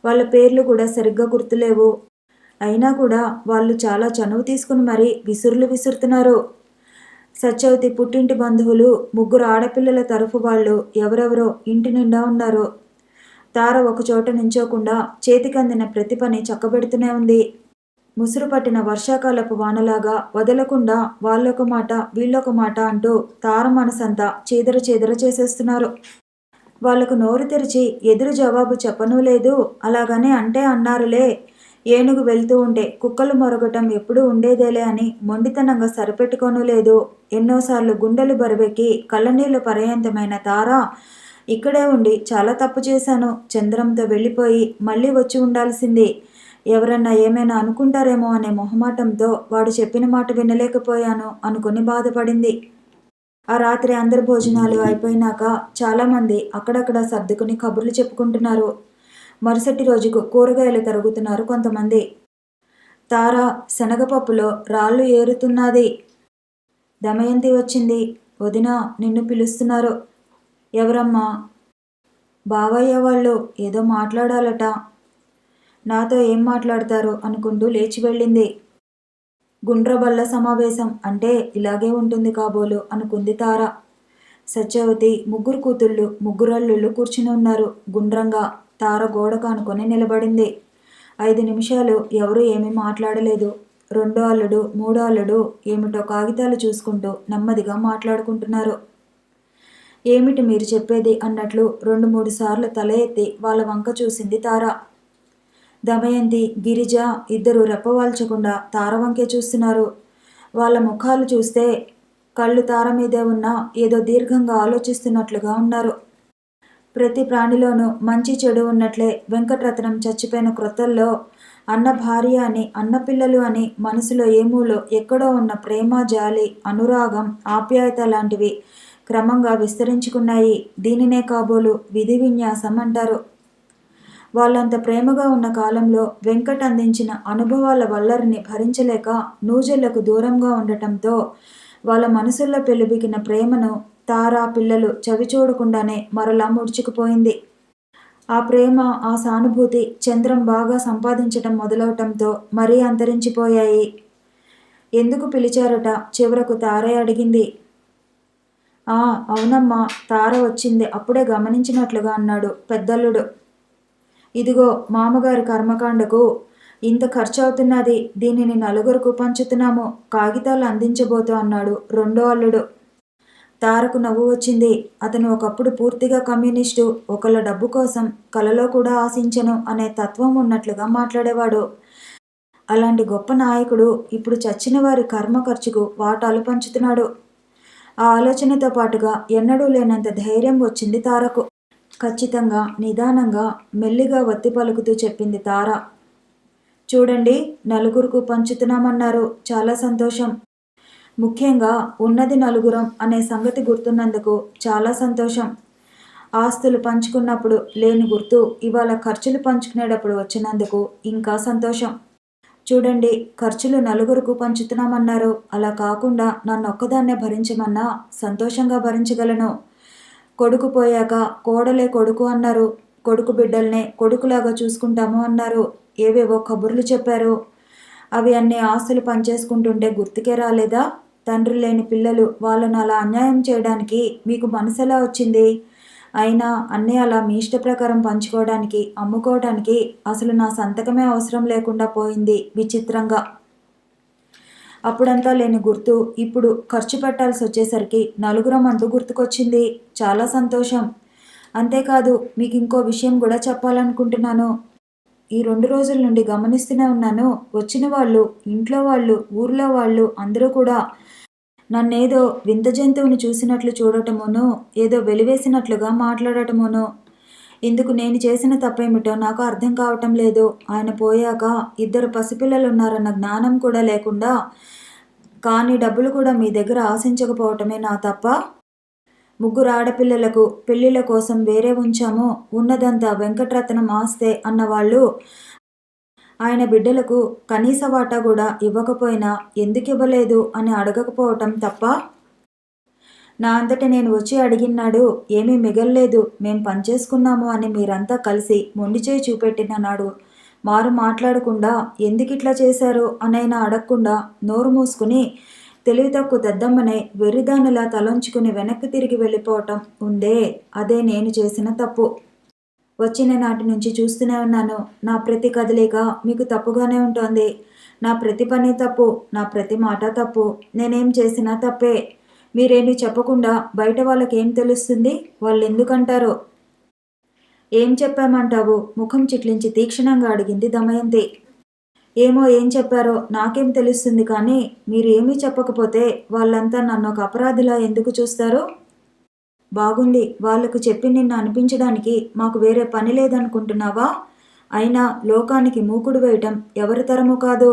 వాళ్ళ పేర్లు కూడా సరిగ్గా గుర్తులేవు. అయినా కూడా వాళ్ళు చాలా చనువు తీసుకుని మరీ విసురులు విసురుతున్నారు. సత్యవతి పుట్టింటి బంధువులు, 3 ఆడపిల్లల తరఫు వాళ్ళు ఎవరెవరో ఇంటి నిండా ఉన్నారు. తార ఒకచోట నించోకుండా చేతికందిన ప్రతి పని చక్కబెడుతూనే ఉంది. ముసురు పట్టిన వర్షాకాలపు వానలాగా వదలకుండా వాళ్ళొక మాట వీళ్ళొక మాట అంటూ తార మనసంతా చీదర చీదర చేసేస్తున్నారు. వాళ్లకు నోరు తెరిచి ఎదురు జవాబు చెప్పనూ లేదు. అలాగనే అంటే అన్నారులే, ఏనుగు వెళ్తూ ఉంటే కుక్కలు మొరగటం ఎప్పుడూ ఉండేదేలే అని మొండితనంగా సరిపెట్టుకోనూ లేదు. ఎన్నోసార్లు గుండెలు బరువెక్కి కళ్ళనీళ్లు పర్యంతమైన తార ఇక్కడే ఉండి చాలా తప్పు చేశాను, చంద్రంతో వెళ్ళిపోయి మళ్ళీ వచ్చి ఉండాల్సింది, ఎవరన్నా ఏమైనా అనుకుంటారేమో అనే మొహమాటంతో వాడు చెప్పిన మాట వినలేకపోయాను అనుకుని బాధపడింది. ఆ రాత్రి అందరి భోజనాలు అయిపోయినాక చాలామంది అక్కడక్కడ సర్దుకుని కబుర్లు చెప్పుకుంటున్నారు. మరుసటి రోజుకు కూరగాయలు తరుగుతున్నారు కొంతమంది. తార శనగపప్పులో రాళ్ళు ఏరుతున్నది. దమయంతి వచ్చింది. వదినా, నిన్ను పిలుస్తున్నారు. ఎవరమ్మా? బావయ్య వాళ్ళు ఏదో మాట్లాడాలట. నాతో ఏం మాట్లాడతారు అనుకుంటూ లేచి వెళ్ళింది. గుండ్రబల్ల సమావేశం అంటే ఇలాగే ఉంటుంది కాబోలు అనుకుంది తార. సత్యవతి, ముగ్గురు కూతుళ్ళు, ముగ్గురల్లుళ్ళు కూర్చుని ఉన్నారు గుండ్రంగా. తార గోడ కానుకొని నిలబడింది. 5 నిమిషాలు ఎవరూ ఏమీ మాట్లాడలేదు. రెండో అల్లుడు, మూడో అల్లుడు ఏమిటో కాగితాలు చూసుకుంటూ నెమ్మదిగా మాట్లాడుకుంటున్నారు. ఏమిటి మీరు చెప్పేది అన్నట్లు 2-3 సార్లు తల ఎత్తి వాళ్ళ వంక చూసింది తార. దమయంతి, గిరిజ ఇద్దరు రెప్పవాల్చకుండా తార వంకే చూస్తున్నారు. వాళ్ళ ముఖాలు చూస్తే కళ్ళు తార మీదే ఉన్నా ఏదో దీర్ఘంగా ఆలోచిస్తున్నట్లుగా ఉన్నారు. ప్రతి ప్రాణిలోనూ మంచి చెడు ఉన్నట్లే వెంకటరత్నం చచ్చిపోయిన క్రొత్తల్లో అన్న భార్య అని, అన్న పిల్లలు అని మనసులో ఏమూలో ఎక్కడో ఉన్న ప్రేమ, జాలి, అనురాగం, ఆప్యాయత లాంటివి క్రమంగా విస్తరించుకున్నాయి. దీనినే కాబోలు విధి విన్యాసం అంటారు. వాళ్ళంత ప్రేమగా ఉన్న కాలంలో వెంకట్ అందించిన అనుభవాల వల్లరిని భరించలేక నూజెళ్లకు దూరంగా ఉండటంతో వాళ్ళ మనసుల్లో పెలుబికిన ప్రేమను తారా పిల్లలు చవి చూడకుండానే మరలా ముడుచుకుపోయింది. ఆ ప్రేమ, ఆ సానుభూతి చంద్రం బాగా సంపాదించటం మొదలవటంతో మరీ అంతరించిపోయాయి. ఎందుకు పిలిచారట చివరకు తారే అడిగింది. అవునమ్మా, తార వచ్చింది అప్పుడే గమనించినట్లుగా అన్నాడు పెద్దల్లుడు. ఇదిగో మామగారి కర్మకాండకు ఇంత ఖర్చు అవుతున్నది, దీనిని నలుగురికి పంచుతున్నాము, కాగితాలు అందించబోతూ అన్నాడు రెండో అల్లుడు. తారకు నవ్వు వచ్చింది. అతను ఒకప్పుడు పూర్తిగా కమ్యూనిస్టు, ఒకళ్ళ డబ్బు కోసం కలలో కూడా ఆశించను అనే తత్వం ఉన్నట్లుగా మాట్లాడేవాడు. అలాంటి గొప్ప నాయకుడు ఇప్పుడు చచ్చిన వారి కర్మ ఖర్చుకు వాటాలు పంచుతున్నాడు. ఆ ఆలోచనతో పాటుగా ఎన్నడూ లేనంత ధైర్యం వచ్చింది తారకు. ఖచ్చితంగా, నిదానంగా, మెల్లిగా వత్తి పలుకుతూ చెప్పింది తార. చూడండి, నలుగురుకు పంచుతున్నామన్నారు, చాలా సంతోషం. ముఖ్యంగా ఉన్నది నలుగురం అనే సంగతి గుర్తున్నందుకు చాలా సంతోషం. ఆస్తులు పంచుకున్నప్పుడు లేని గుర్తు ఇవాళ ఖర్చులు పంచుకునేటప్పుడు వచ్చినందుకు ఇంకా సంతోషం. చూడండి, ఖర్చులు నలుగురుకు పంచుతున్నామన్నారు, అలా కాకుండా నన్నొక్కదాన్నే భరించమన్నా సంతోషంగా భరించగలను. కొడుకు పోయాక కోడలే కొడుకు అన్నారు, కొడుకు బిడ్డల్నే కొడుకులాగా చూసుకుంటాము అన్నారు, ఏవేవో కబుర్లు చెప్పారు. అవి అన్ని ఆస్తులు పనిచేసుకుంటుంటే గుర్తుకే రాలేదా? తండ్రి లేని పిల్లలు, వాళ్ళను అలా అన్యాయం చేయడానికి మీకు మనసెలా వచ్చింది? అయినా అన్నీ అలా మీ ఇష్ట ప్రకారం పంచుకోవడానికి, అమ్ముకోవడానికి అసలు నా సంతకమే అవసరం లేకుండా పోయింది విచిత్రంగా. అప్పుడంతా లేని గుర్తు ఇప్పుడు ఖర్చు పెట్టాల్సి వచ్చేసరికి నలుగురం అంటూ గుర్తుకొచ్చింది. చాలా సంతోషం. అంతేకాదు, మీకు ఇంకో విషయం కూడా చెప్పాలనుకుంటున్నాను. ఈ 2 రోజుల నుండి గమనిస్తూనే ఉన్నాను, వచ్చిన వాళ్ళు, ఇంట్లో వాళ్ళు, ఊర్లో వాళ్ళు అందరూ కూడా నన్నేదో వింత జంతువుని చూసినట్లు చూడటమును, ఏదో వెలివేసినట్లుగా మాట్లాడటమును. ఇందుకు నేను చేసిన తప్పేమిటో నాకు అర్థం కావటం లేదు. ఆయన పోయాక 2 పసిపిల్లలున్నారన్న జ్ఞానం కూడా లేకుండా, కానీ డబ్బులు కూడా మీ దగ్గర ఆశించకపోవటమే నా తప్ప? 3 ఆడపిల్లలకు పెళ్లిళ్ళ కోసం వేరే ఉంచాము, ఉన్నదంతా వెంకటరత్నం ఆస్తే అన్నవాళ్ళు ఆయన బిడ్డలకు కనీస వాటా కూడా ఇవ్వకపోయినా ఎందుకివ్వలేదు అని అడగకపోవటం తప్ప? నా అంతట నేను వచ్చి అడిగినాడు ఏమీ మిగల్లేదు, మేం పనిచేసుకున్నాము అని మీరంతా కలిసి మొండిచేయి చూపెట్టిన నాడు మారు మాట్లాడకుండా ఎందుకిట్లా చేశారు అనైనా అడగకుండా నోరు మూసుకుని తెలివి తక్కువ దద్దమ్మనే వెర్రిదానిలా తలంచుకుని వెనక్కి తిరిగి వెళ్ళిపోవటం ఉందే, అదే నేను చేసిన తప్పు. వచ్చిన నాటి నుంచి చూస్తూనే ఉన్నాను, నా ప్రతి కదలిక మీకు తప్పుగానే ఉంటుంది. నా ప్రతి పని తప్పు, నా ప్రతి మాట తప్పు, నేనేం చేసినా తప్పే. మీరేమీ చెప్పకుండా బయట వాళ్ళకేం తెలుస్తుంది? వాళ్ళు ఎందుకంటారో? ఏం చెప్పామంటావు? ముఖం చిట్లించి తీక్షణంగా అడిగింది దమయంతి. ఏమో ఏం చెప్పారో నాకేం తెలుస్తుంది, కానీ మీరు ఏమీ చెప్పకపోతే వాళ్ళంతా నన్ను ఒక అపరాధిలా ఎందుకు చూస్తారు? బాగుంది, వాళ్లకు చెప్పి నిన్ను అనిపించడానికి మాకు వేరే పని లేదనుకుంటున్నావా? అయినా లోకానికి మూకుడు వేయటం ఎవరి తరము కాదు.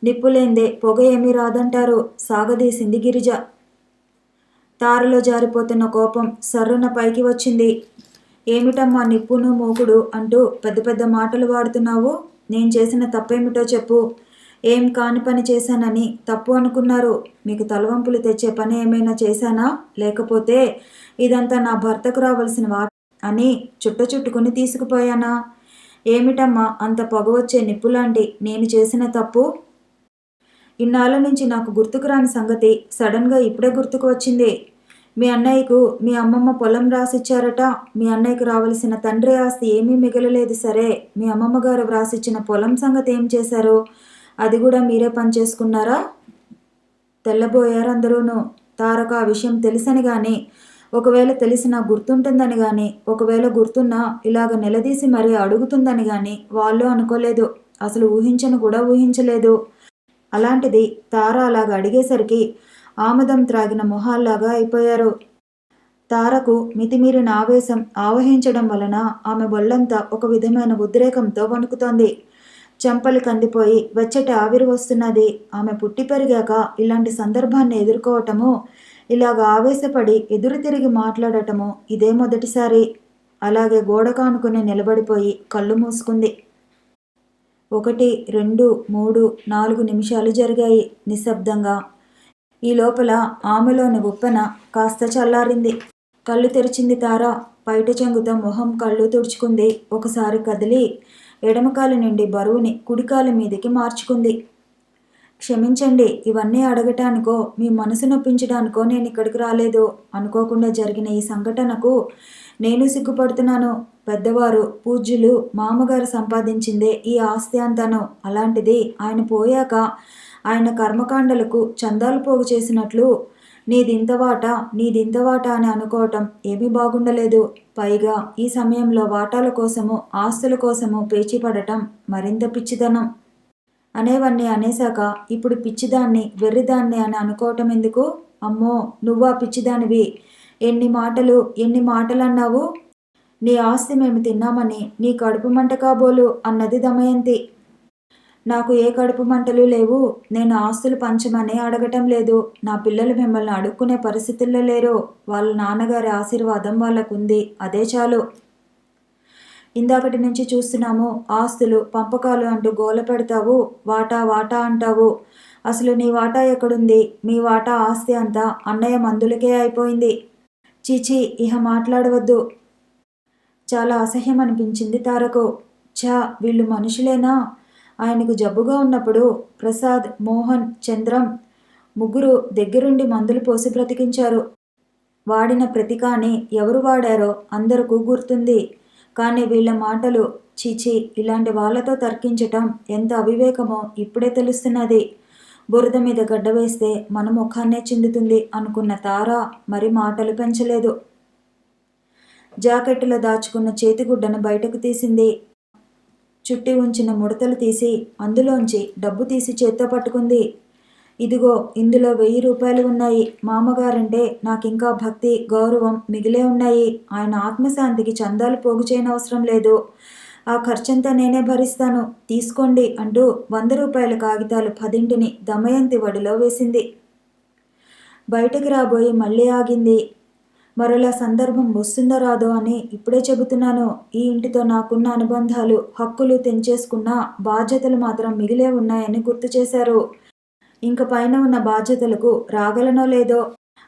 నిప్పులేందే పొగ ఏమీ రాదంటారు సాగదీసింది గిరిజ. తారలో జారిపోతున్న కోపం సర్రున పైకి వచ్చింది. ఏమిటమ్మా నిప్పును మూకుడు అంటూ పెద్ద పెద్ద మాటలు వాడుతున్నావు? నేను చేసిన తప్పేమిటో చెప్పు. ఏం కాని పని చేశానని తప్పు అనుకున్నారు? మీకు తలవంపులు తెచ్చే పని ఏమైనా చేశానా? లేకపోతే ఇదంతా నా భర్తకు రావాల్సిన వాట అని చుట్టుకుని తీసుకుపోయానా? ఏమిటమ్మా అంత పొగ వచ్చే నిప్పులాంటి నేను చేసిన తప్పు? ఇన్నాళ్ళ నుంచి నాకు గుర్తుకు రాని సంగతి సడన్గా ఇప్పుడే గుర్తుకు వచ్చింది. మీ అన్నయ్యకు మీ అమ్మమ్మ పొలం రాసిచ్చారట. మీ అన్నయ్యకు రావలసిన తండ్రి ఆస్తి ఏమీ మిగలలేదు. సరే, మీ అమ్మమ్మ గారు వ్రాసిచ్చిన పొలం సంగతి ఏం చేశారు? అది కూడా మీరే పనిచేసుకున్నారా? తెల్లబోయారు అందరూను. తారకు ఆ విషయం తెలుసని గాని, ఒకవేళ తెలిసినా గుర్తుంటుందని గాని, ఒకవేళ గుర్తున్నా ఇలాగ నిలదీసి మరీ అడుగుతుందని గాని వాళ్ళు అనుకోలేదు. అసలు ఊహించను కూడా ఊహించలేదు. అలాంటిది తార అలాగ అడిగేసరికి ఆముదం త్రాగిన మొహాల్లాగా అయిపోయారు. తారకు మితిమీరిన ఆవేశం ఆవహించడం వలన ఆమె ఒళ్ళంతా ఒక విధమైన ఉద్రేకంతో వణుకుతోంది. చెంపలు కందిపోయి వెచ్చటి ఆవిరి వస్తున్నది. ఆమె పుట్టి పెరిగాక ఇలాంటి సందర్భాన్ని ఎదుర్కోవటము, ఇలాగ ఆవేశపడి ఎదురు తిరిగి మాట్లాడటము ఇదే మొదటిసారి. అలాగే గోడ కానుకుని నిలబడిపోయి కళ్ళు మూసుకుంది. 1, 2, 3, 4 నిమిషాలు జరిగాయి నిశ్శబ్దంగా. ఈ లోపల ఆమెలోని ఉప్పెన కాస్త చల్లారింది. కళ్ళు తెరిచింది తార. పైట చెంగుతో మొహం కళ్ళు తుడుచుకుంది. ఒకసారి కదిలి ఎడమకాలి నుండి బరువుని కుడికాలి మీదికి మార్చుకుంది. క్షమించండి, ఇవన్నీ అడగటానికో మీ మనసు నొప్పించడానికో నేను ఇక్కడికి రాలేదు. అనుకోకుండా జరిగిన ఈ సంఘటనకు నేను సిగ్గుపడుతున్నాను. పెద్దవారు పూజ్యులు మామగారు సంపాదించిందే ఈ ఆస్తి అంతాను. అలాంటిది ఆయన పోయాక ఆయన కర్మకాండలకు చందాలు పోగు చేసినట్లు నీదింత వాటా అని అనుకోవటం ఏమీ బాగుండలేదు. పైగా ఈ సమయంలో వాటాల కోసము ఆస్తుల కోసము పేచీపడటం మరింత పిచ్చిదనం. అనేవన్నీ అనేశాక ఇప్పుడు పిచ్చిదాన్ని వెర్రిదాన్ని అని అనుకోవటం ఎందుకు? అమ్మో, నువ్వా పిచ్చిదానివి? ఎన్ని మాటలు అన్నావు? నీ ఆస్తి మేము తిన్నామని నీ కడుపు మంట కాబోలు అన్నది దమయంతి. నాకు ఏ కడుపు మంటలు లేవు. నేను ఆస్తులు పంచమని అడగటం లేదు. నా పిల్లలు మిమ్మల్ని అడుక్కునే పరిస్థితుల్లో లేరు. వాళ్ళ నాన్నగారి ఆశీర్వాదం వాళ్ళకుంది, అదే చాలు. ఇందాకటి నుంచి చూస్తున్నాము. ఆస్తులు పంపకాలు అంటూ గోల పెడతావు, వాటా అంటావు. అసలు నీ వాటా ఎక్కడుంది? మీ వాటా ఆస్తి అంతా అన్నయ్య మందులకే అయిపోయింది. చీచీ, ఇహ మాట్లాడవద్దు. చాలా అసహ్యం అనిపించింది తారకు. వీళ్ళు మనుషులేనా? ఆయనకు జబ్బుగా ఉన్నప్పుడు ప్రసాద్, మోహన్, చంద్రం ముగ్గురు దగ్గరుండి మందులు పోసి బ్రతికించారు. వాడిన ప్రతికాని ఎవరు వాడారో అందరికీ గుర్తుంది. కానీ వీళ్ళ మాటలు, చీచి, ఇలాంటి వాళ్ళతో తర్కించటం ఎంత అవివేకమో ఇప్పుడే తెలుస్తున్నది. బురద మీద గడ్డ వేస్తే మన ముఖాన్నే చిందుతుంది అనుకున్న తార మరి మాటలు పెంచలేదు. జాకెట్టులో దాచుకున్న చేతిగుడ్డను బయటకు తీసింది. చుట్టి ఉంచిన ముడతలు తీసి అందులోంచి డబ్బు తీసి చేత్తో పట్టుకుంది. ఇదిగో, ఇందులో 1000 రూపాయలు ఉన్నాయి. మామగారంటే నాకింకా భక్తి, గౌరవం మిగిలే ఉన్నాయి. ఆయన ఆత్మశాంతికి చందాలు పోగు చేయనవసరం లేదు. ఆ ఖర్చంతా నేనే భరిస్తాను, తీసుకోండి అంటూ 100 రూపాయల కాగితాలు 10ంటిని దమయంతి వడిలో వేసింది. బయటకు రాబోయి మళ్ళీ ఆగింది. మరోలా సందర్భం వస్తుందో రాదో అని ఇప్పుడే చెబుతున్నాను. ఈ ఇంటితో నాకున్న అనుబంధాలు, హక్కులు తెంచేసుకున్న బాధ్యతలు మాత్రం మిగిలే ఉన్నాయని గుర్తు చేశారు. ఇంక పైన ఉన్న బాధ్యతలకు రాగలనో లేదో.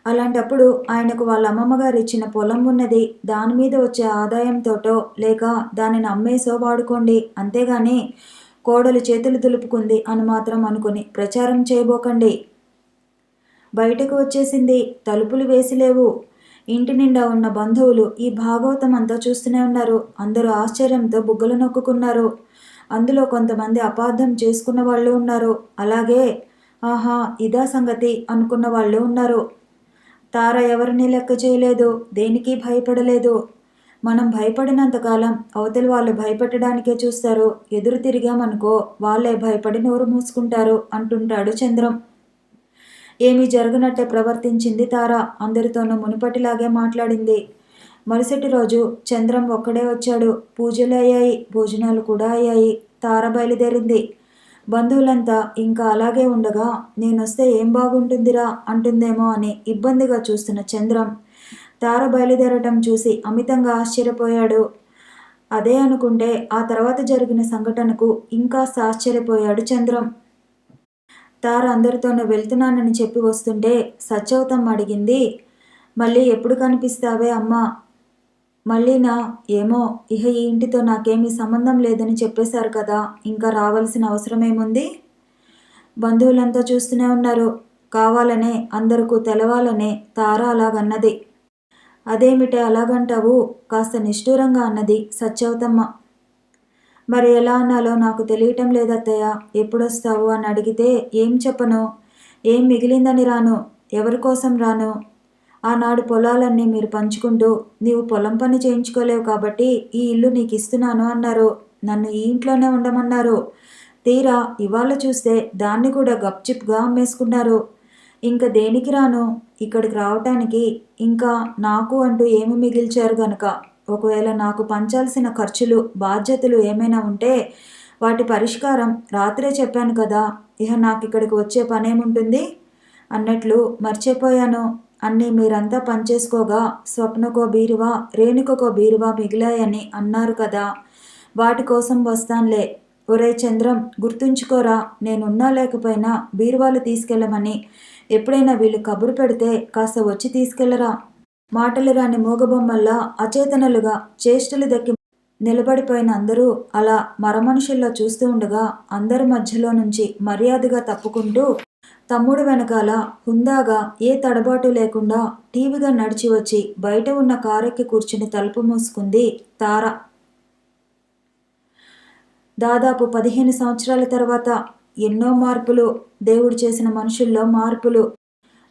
అలాంటప్పుడు ఆయనకు వాళ్ళ అమ్మమ్మగారు ఇచ్చిన పొలం ఉన్నది. దాని మీద వచ్చే ఆదాయంతోటో లేక దానిని అమ్మేసో వాడుకోండి. అంతేగాని కోడలు చేతులు దులుపుకుంది అని మాత్రం అనుకుని ప్రచారం చేయబోకండి. బయటకు వచ్చేసింది. తలుపులు వేసిలేవు. ఇంటి నిండా ఉన్న బంధువులు ఈ భాగవతం అంతా చూస్తూనే ఉన్నారు. అందరూ ఆశ్చర్యంతో బుగ్గలు నొక్కుకున్నారు. అందులో కొంతమంది అపార్థం చేసుకున్న వాళ్ళు ఉన్నారు. అలాగే ఆహా, ఇదా సంగతి అనుకున్న వాళ్ళు ఉన్నారు. తార ఎవరిని లెక్క చేయలేదు, దేనికి భయపడలేదు. మనం భయపడినంతకాలం అవతలి వాళ్ళు భయపెట్టడానికే చూస్తారు. ఎదురు తిరిగామనుకో వాళ్ళే భయపడి నోరు మూసుకుంటారు అంటుంటాడు చంద్రం. ఏమీ జరగనట్టే ప్రవర్తించింది తార. అందరితోనూ మునుపటిలాగే మాట్లాడింది. మరుసటి రోజు చంద్రం ఒక్కడే వచ్చాడు. పూజలు అయ్యాయి, భోజనాలు కూడా అయ్యాయి. తార బయలుదేరింది. బంధువులంతా ఇంకా అలాగే ఉండగా నేనొస్తే ఏం బాగుంటుందిరా అంటుందేమో అని ఇబ్బందిగా చూస్తున్న చంద్రం తార బయలుదేరటం చూసి అమితంగా ఆశ్చర్యపోయాడు. అదే అనుకుంటే ఆ తర్వాత జరిగిన సంఘటనకు ఇంకాస్త ఆశ్చర్యపోయాడు చంద్రం. తార అందరితోనూ వెళ్తున్నానని చెప్పి వస్తుంటే సత్యవతమ్మ అడిగింది, మళ్ళీ ఎప్పుడు కనిపిస్తావే అమ్మా? మళ్ళీనా? ఏమో, ఇహ ఈ ఇంటితో నాకేమీ సంబంధం లేదని చెప్పేశారు కదా, ఇంకా రావాల్సిన అవసరమేముంది? బంధువులంతా చూస్తూనే ఉన్నారు. కావాలనే అందరికీ తెలవాలనే తార అలాగన్నది. అదేమిటే అలాగంటావు? కాస్త నిష్ఠూరంగా అన్నది సత్యవతమ్మ. మరి ఎలా అన్నాలో నాకు తెలియటం లేదత్తయ్య. ఎప్పుడొస్తావు అని అడిగితే ఏం చెప్పను? ఏం మిగిలిందని రాను? ఎవరి కోసం రాను? ఆనాడు పొలాలన్నీ మీరు పంచుకుంటూ నీవు పొలం పని చేయించుకోలేవు కాబట్టి ఈ ఇల్లు నీకు ఇస్తున్నాను అన్నారు. నన్ను ఈ ఇంట్లోనే ఉండమన్నారు. తీరా ఇవాళ చూస్తే దాన్ని కూడా గప్చిప్గా అమ్మేసుకున్నారు. ఇంకా దేనికి రాను? ఇక్కడికి రావటానికి ఇంకా నాకు అంటూ ఏమి మిగిల్చారు గనక. ఒకవేళ నాకు పంచాల్సిన ఖర్చులు బాధ్యతలు ఏమైనా ఉంటే వాటి పరిష్కారం రాత్రే చెప్పాను కదా. ఇహ నాకు ఇక్కడికి వచ్చే పనేముంటుంది అన్నట్లు మర్చిపోయాను. అన్నీ మీరంతా పనిచేసుకోగా స్వప్నకో బీరువా, రేణుకకో బీరువా మిగిలాయని అన్నారు కదా. వాటి కోసం వస్తాన్లే. ఒరే చంద్రం, గుర్తుంచుకోరా, నేనున్నా లేకపోయినా బీరువాలు తీసుకెళ్ళమని ఎప్పుడైనా వీళ్ళు కబురు పెడితే కాస్త వచ్చి తీసుకెళ్లరా? మాటలు రాని మూగబొమ్మల్లా అచేతనలుగా చేష్టలు దక్కి నిలబడిపోయిన అందరూ అలా మరమనుషుల్లో చూస్తూ ఉండగా అందరి మధ్యలో నుంచి మర్యాదగా తప్పుకుంటూ తమ్ముడు వెనకాల హుందాగా ఏ తడబాటు లేకుండా టీవీగా నడిచి వచ్చి బయట ఉన్న కారెక్కి కూర్చుని తలుపు మూసుకుంది తార. దాదాపు 15 సంవత్సరాల తర్వాత ఎన్నో మార్పులు. దేవుడు చేసిన మనుషుల్లో మార్పులు,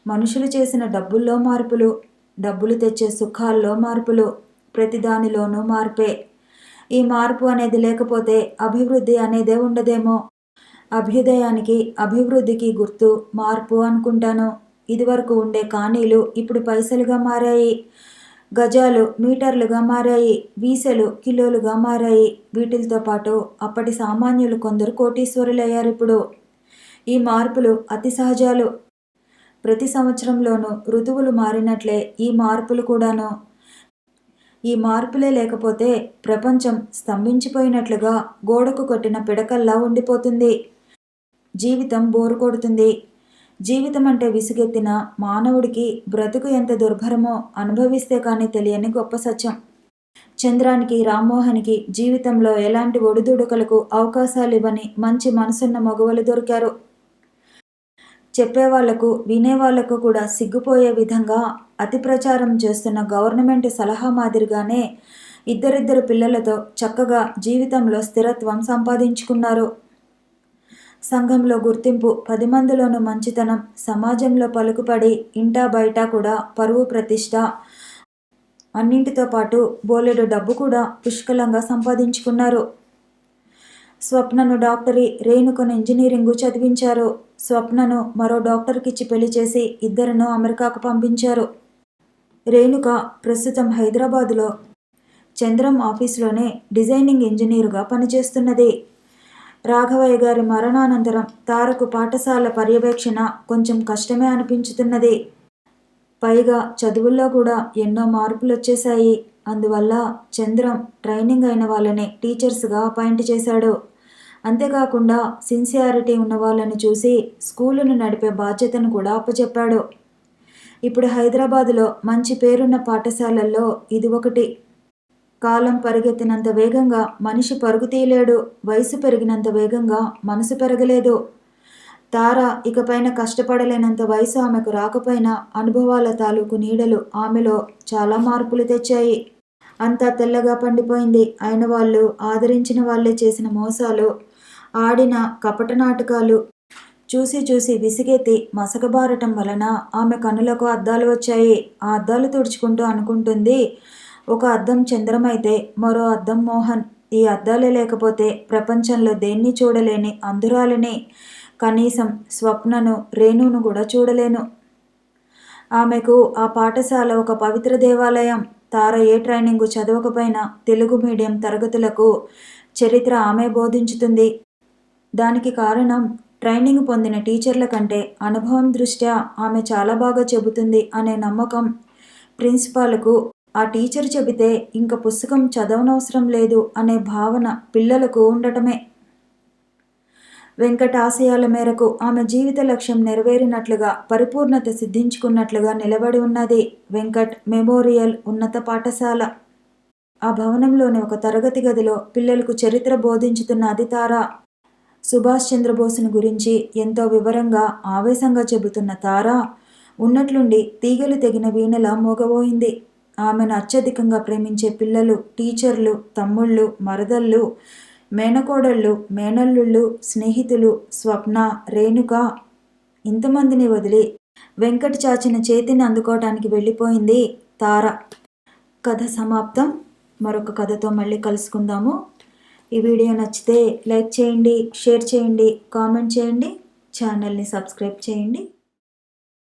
మనుషులు చేసిన డబ్బుల్లో మార్పులు, డబ్బులు తెచ్చే సుఖాల్లో మార్పులు, ప్రతిదానిలోనూ మార్పే. ఈ మార్పు అనేది లేకపోతే అభివృద్ధి అనేదే ఉండదేమో. అభ్యుదయానికి అభివృద్ధికి గుర్తు మార్పు అనుకుంటాను. ఇదివరకు ఉండే కాణీలు ఇప్పుడు పైసలుగా మారాయి. గజాలు మీటర్లుగా మారాయి. వీసెలు కిలోలుగా మారాయి. వీటితో పాటు అప్పటి సామాన్యులు కొందరు కోటీశ్వరులయ్యారు ఇప్పుడు. ఈ మార్పులు అతి సహజాలు. ప్రతి సంవత్సరంలోనూ ఋతువులు మారినట్లే ఈ మార్పులు కూడాను. ఈ మార్పులే లేకపోతే ప్రపంచం స్తంభించిపోయినట్లుగా గోడకు కొట్టిన పిడకల్లా ఉండిపోతుంది. జీవితం బోరు కొడుతుంది. జీవితం అంటే విసుగెత్తిన మానవుడికి బ్రతుకు ఎంత దుర్భరమో అనుభవిస్తే కానీ తెలియని గొప్ప సత్యం. చంద్రానికి, రామ్మోహన్కి జీవితంలో ఎలాంటి ఒడిదుడుకులకు అవకాశాలు ఇవ్వని మంచి మనసున్న మగవలు దొరికారు. చెప్పేవాళ్లకు వినేవాళ్లకు కూడా సిగ్గుపోయే విధంగా అతి ప్రచారం చేస్తున్న గవర్నమెంట్ సలహా మాదిరిగానే ఇద్దరిద్దరు పిల్లలతో చక్కగా జీవితంలో స్థిరత్వం సంపాదించుకున్నారు. సంఘంలో గుర్తింపు, 10 మందిలోనూ మంచితనం, సమాజంలో పలుకుపడి ఇంటా బయట కూడా పరువు ప్రతిష్ట, అన్నింటితో పాటు బోలెడు డబ్బు కూడా పుష్కలంగా సంపాదించుకున్నారు. స్వప్నను డాక్టరీ, రేణుకను ఇంజనీరింగు చదివించారు. స్వప్నను మరో డాక్టర్కిచ్చి పెళ్లి చేసి ఇద్దరును అమెరికాకు పంపించారు. రేణుక ప్రస్తుతం హైదరాబాదులో చంద్రం ఆఫీసులోనే డిజైనింగ్ ఇంజనీరుగా పనిచేస్తున్నది. రాఘవయ్య గారి మరణానంతరం తారకు పాఠశాల పర్యవేక్షణ కొంచెం కష్టమే అనిపించుతున్నది. పైగా చదువుల్లో కూడా ఎన్నో మార్పులు వచ్చేశాయి. అందువల్ల చంద్రం ట్రైనింగ్ అయిన వాళ్ళని టీచర్స్గా అపాయింట్ చేశాడు. అంతేకాకుండా సిన్సియారిటీ ఉన్న వాళ్ళని చూసి స్కూలును నడిపే బాధ్యతను కూడా అప్పచెప్పాడు. ఇప్పుడు హైదరాబాదులో మంచి పేరున్న పాఠశాలల్లో ఇది ఒకటి. కాలం పరిగెత్తినంత వేగంగా మనిషి పరుగు తీయలేడు. వయసు పెరిగినంత వేగంగా మనసు పెరగలేదు. తార ఇకపైన కష్టపడలేనంత వయసు ఆమెకు రాకపోయినా అనుభవాల తాలూకు నీడలు ఆమెలో చాలా మార్పులు తెచ్చాయి. అంతా తెల్లగా పండిపోయింది. అయిన వాళ్ళు, ఆదరించిన వాళ్లే చేసిన మోసాలు, ఆడిన కపట నాటకాలు చూసి చూసి విసిగెత్తి మసకబారటం వలన ఆమె కన్నులకు అద్దాలు వచ్చాయి. ఆ అద్దాలు తుడుచుకుంటూ అనుకుంటుంది, ఒక అద్దం చంద్రమైతే మరో అద్దం మోహన్. ఈ అద్దాలే లేకపోతే ప్రపంచంలో దేన్ని చూడలేని అంధురాలిని, కనీసం స్వప్నను, రేణును కూడా చూడలేను. ఆమెకు ఆ పాఠశాల ఒక పవిత్ర దేవాలయం. తార ఏ ట్రైనింగు చదవకపోయినా తెలుగు మీడియం తరగతులకు చరిత్ర ఆమె బోధించుతుంది. దానికి కారణం ట్రైనింగ్ పొందిన టీచర్ల కంటే అనుభవం దృష్ట్యా ఆమె చాలా బాగా చెబుతుంది అనే నమ్మకం ప్రిన్సిపాల్కు. ఆ టీచర్ చెబితే ఇంక పుస్తకం చదవనవసరం లేదు అనే భావన పిల్లలకు ఉండటమే. వెంకట్ ఆశయాల మేరకు ఆమె జీవిత లక్ష్యం నెరవేరినట్లుగా, పరిపూర్ణత సిద్ధించుకున్నట్లుగా నిలబడి ఉన్నది వెంకట్ మెమోరియల్ ఉన్నత పాఠశాల. ఆ భవనంలోని ఒక తరగతి గదిలో పిల్లలకు చరిత్ర బోధించుతున్న అదితార. సుభాష్ చంద్రబోస్ను గురించి ఎంతో వివరంగా, ఆవేశంగా చెబుతున్న తార ఉన్నట్లుండి తీగలు తెగిన వీణలా మోగబోయింది. ఆమెను అత్యధికంగా ప్రేమించే పిల్లలు, టీచర్లు, తమ్ముళ్ళు, మరదళ్ళు, మేనకోడళ్ళు, మేనల్లుళ్ళు, స్నేహితులు, స్వప్న, రేణుక, ఇంతమందిని వదిలి వెంకట్ చాచిన చేతిని అందుకోవటానికి వెళ్ళిపోయింది తార. కథ సమాప్తం. మరొక కథతో మళ్ళీ కలుసుకుందాము. ఈ వీడియో నచ్చితే లైక్ చేయండి, షేర్ చేయండి, కామెంట్ చేయండి, ఛానల్ని సబ్స్క్రైబ్ చేయండి.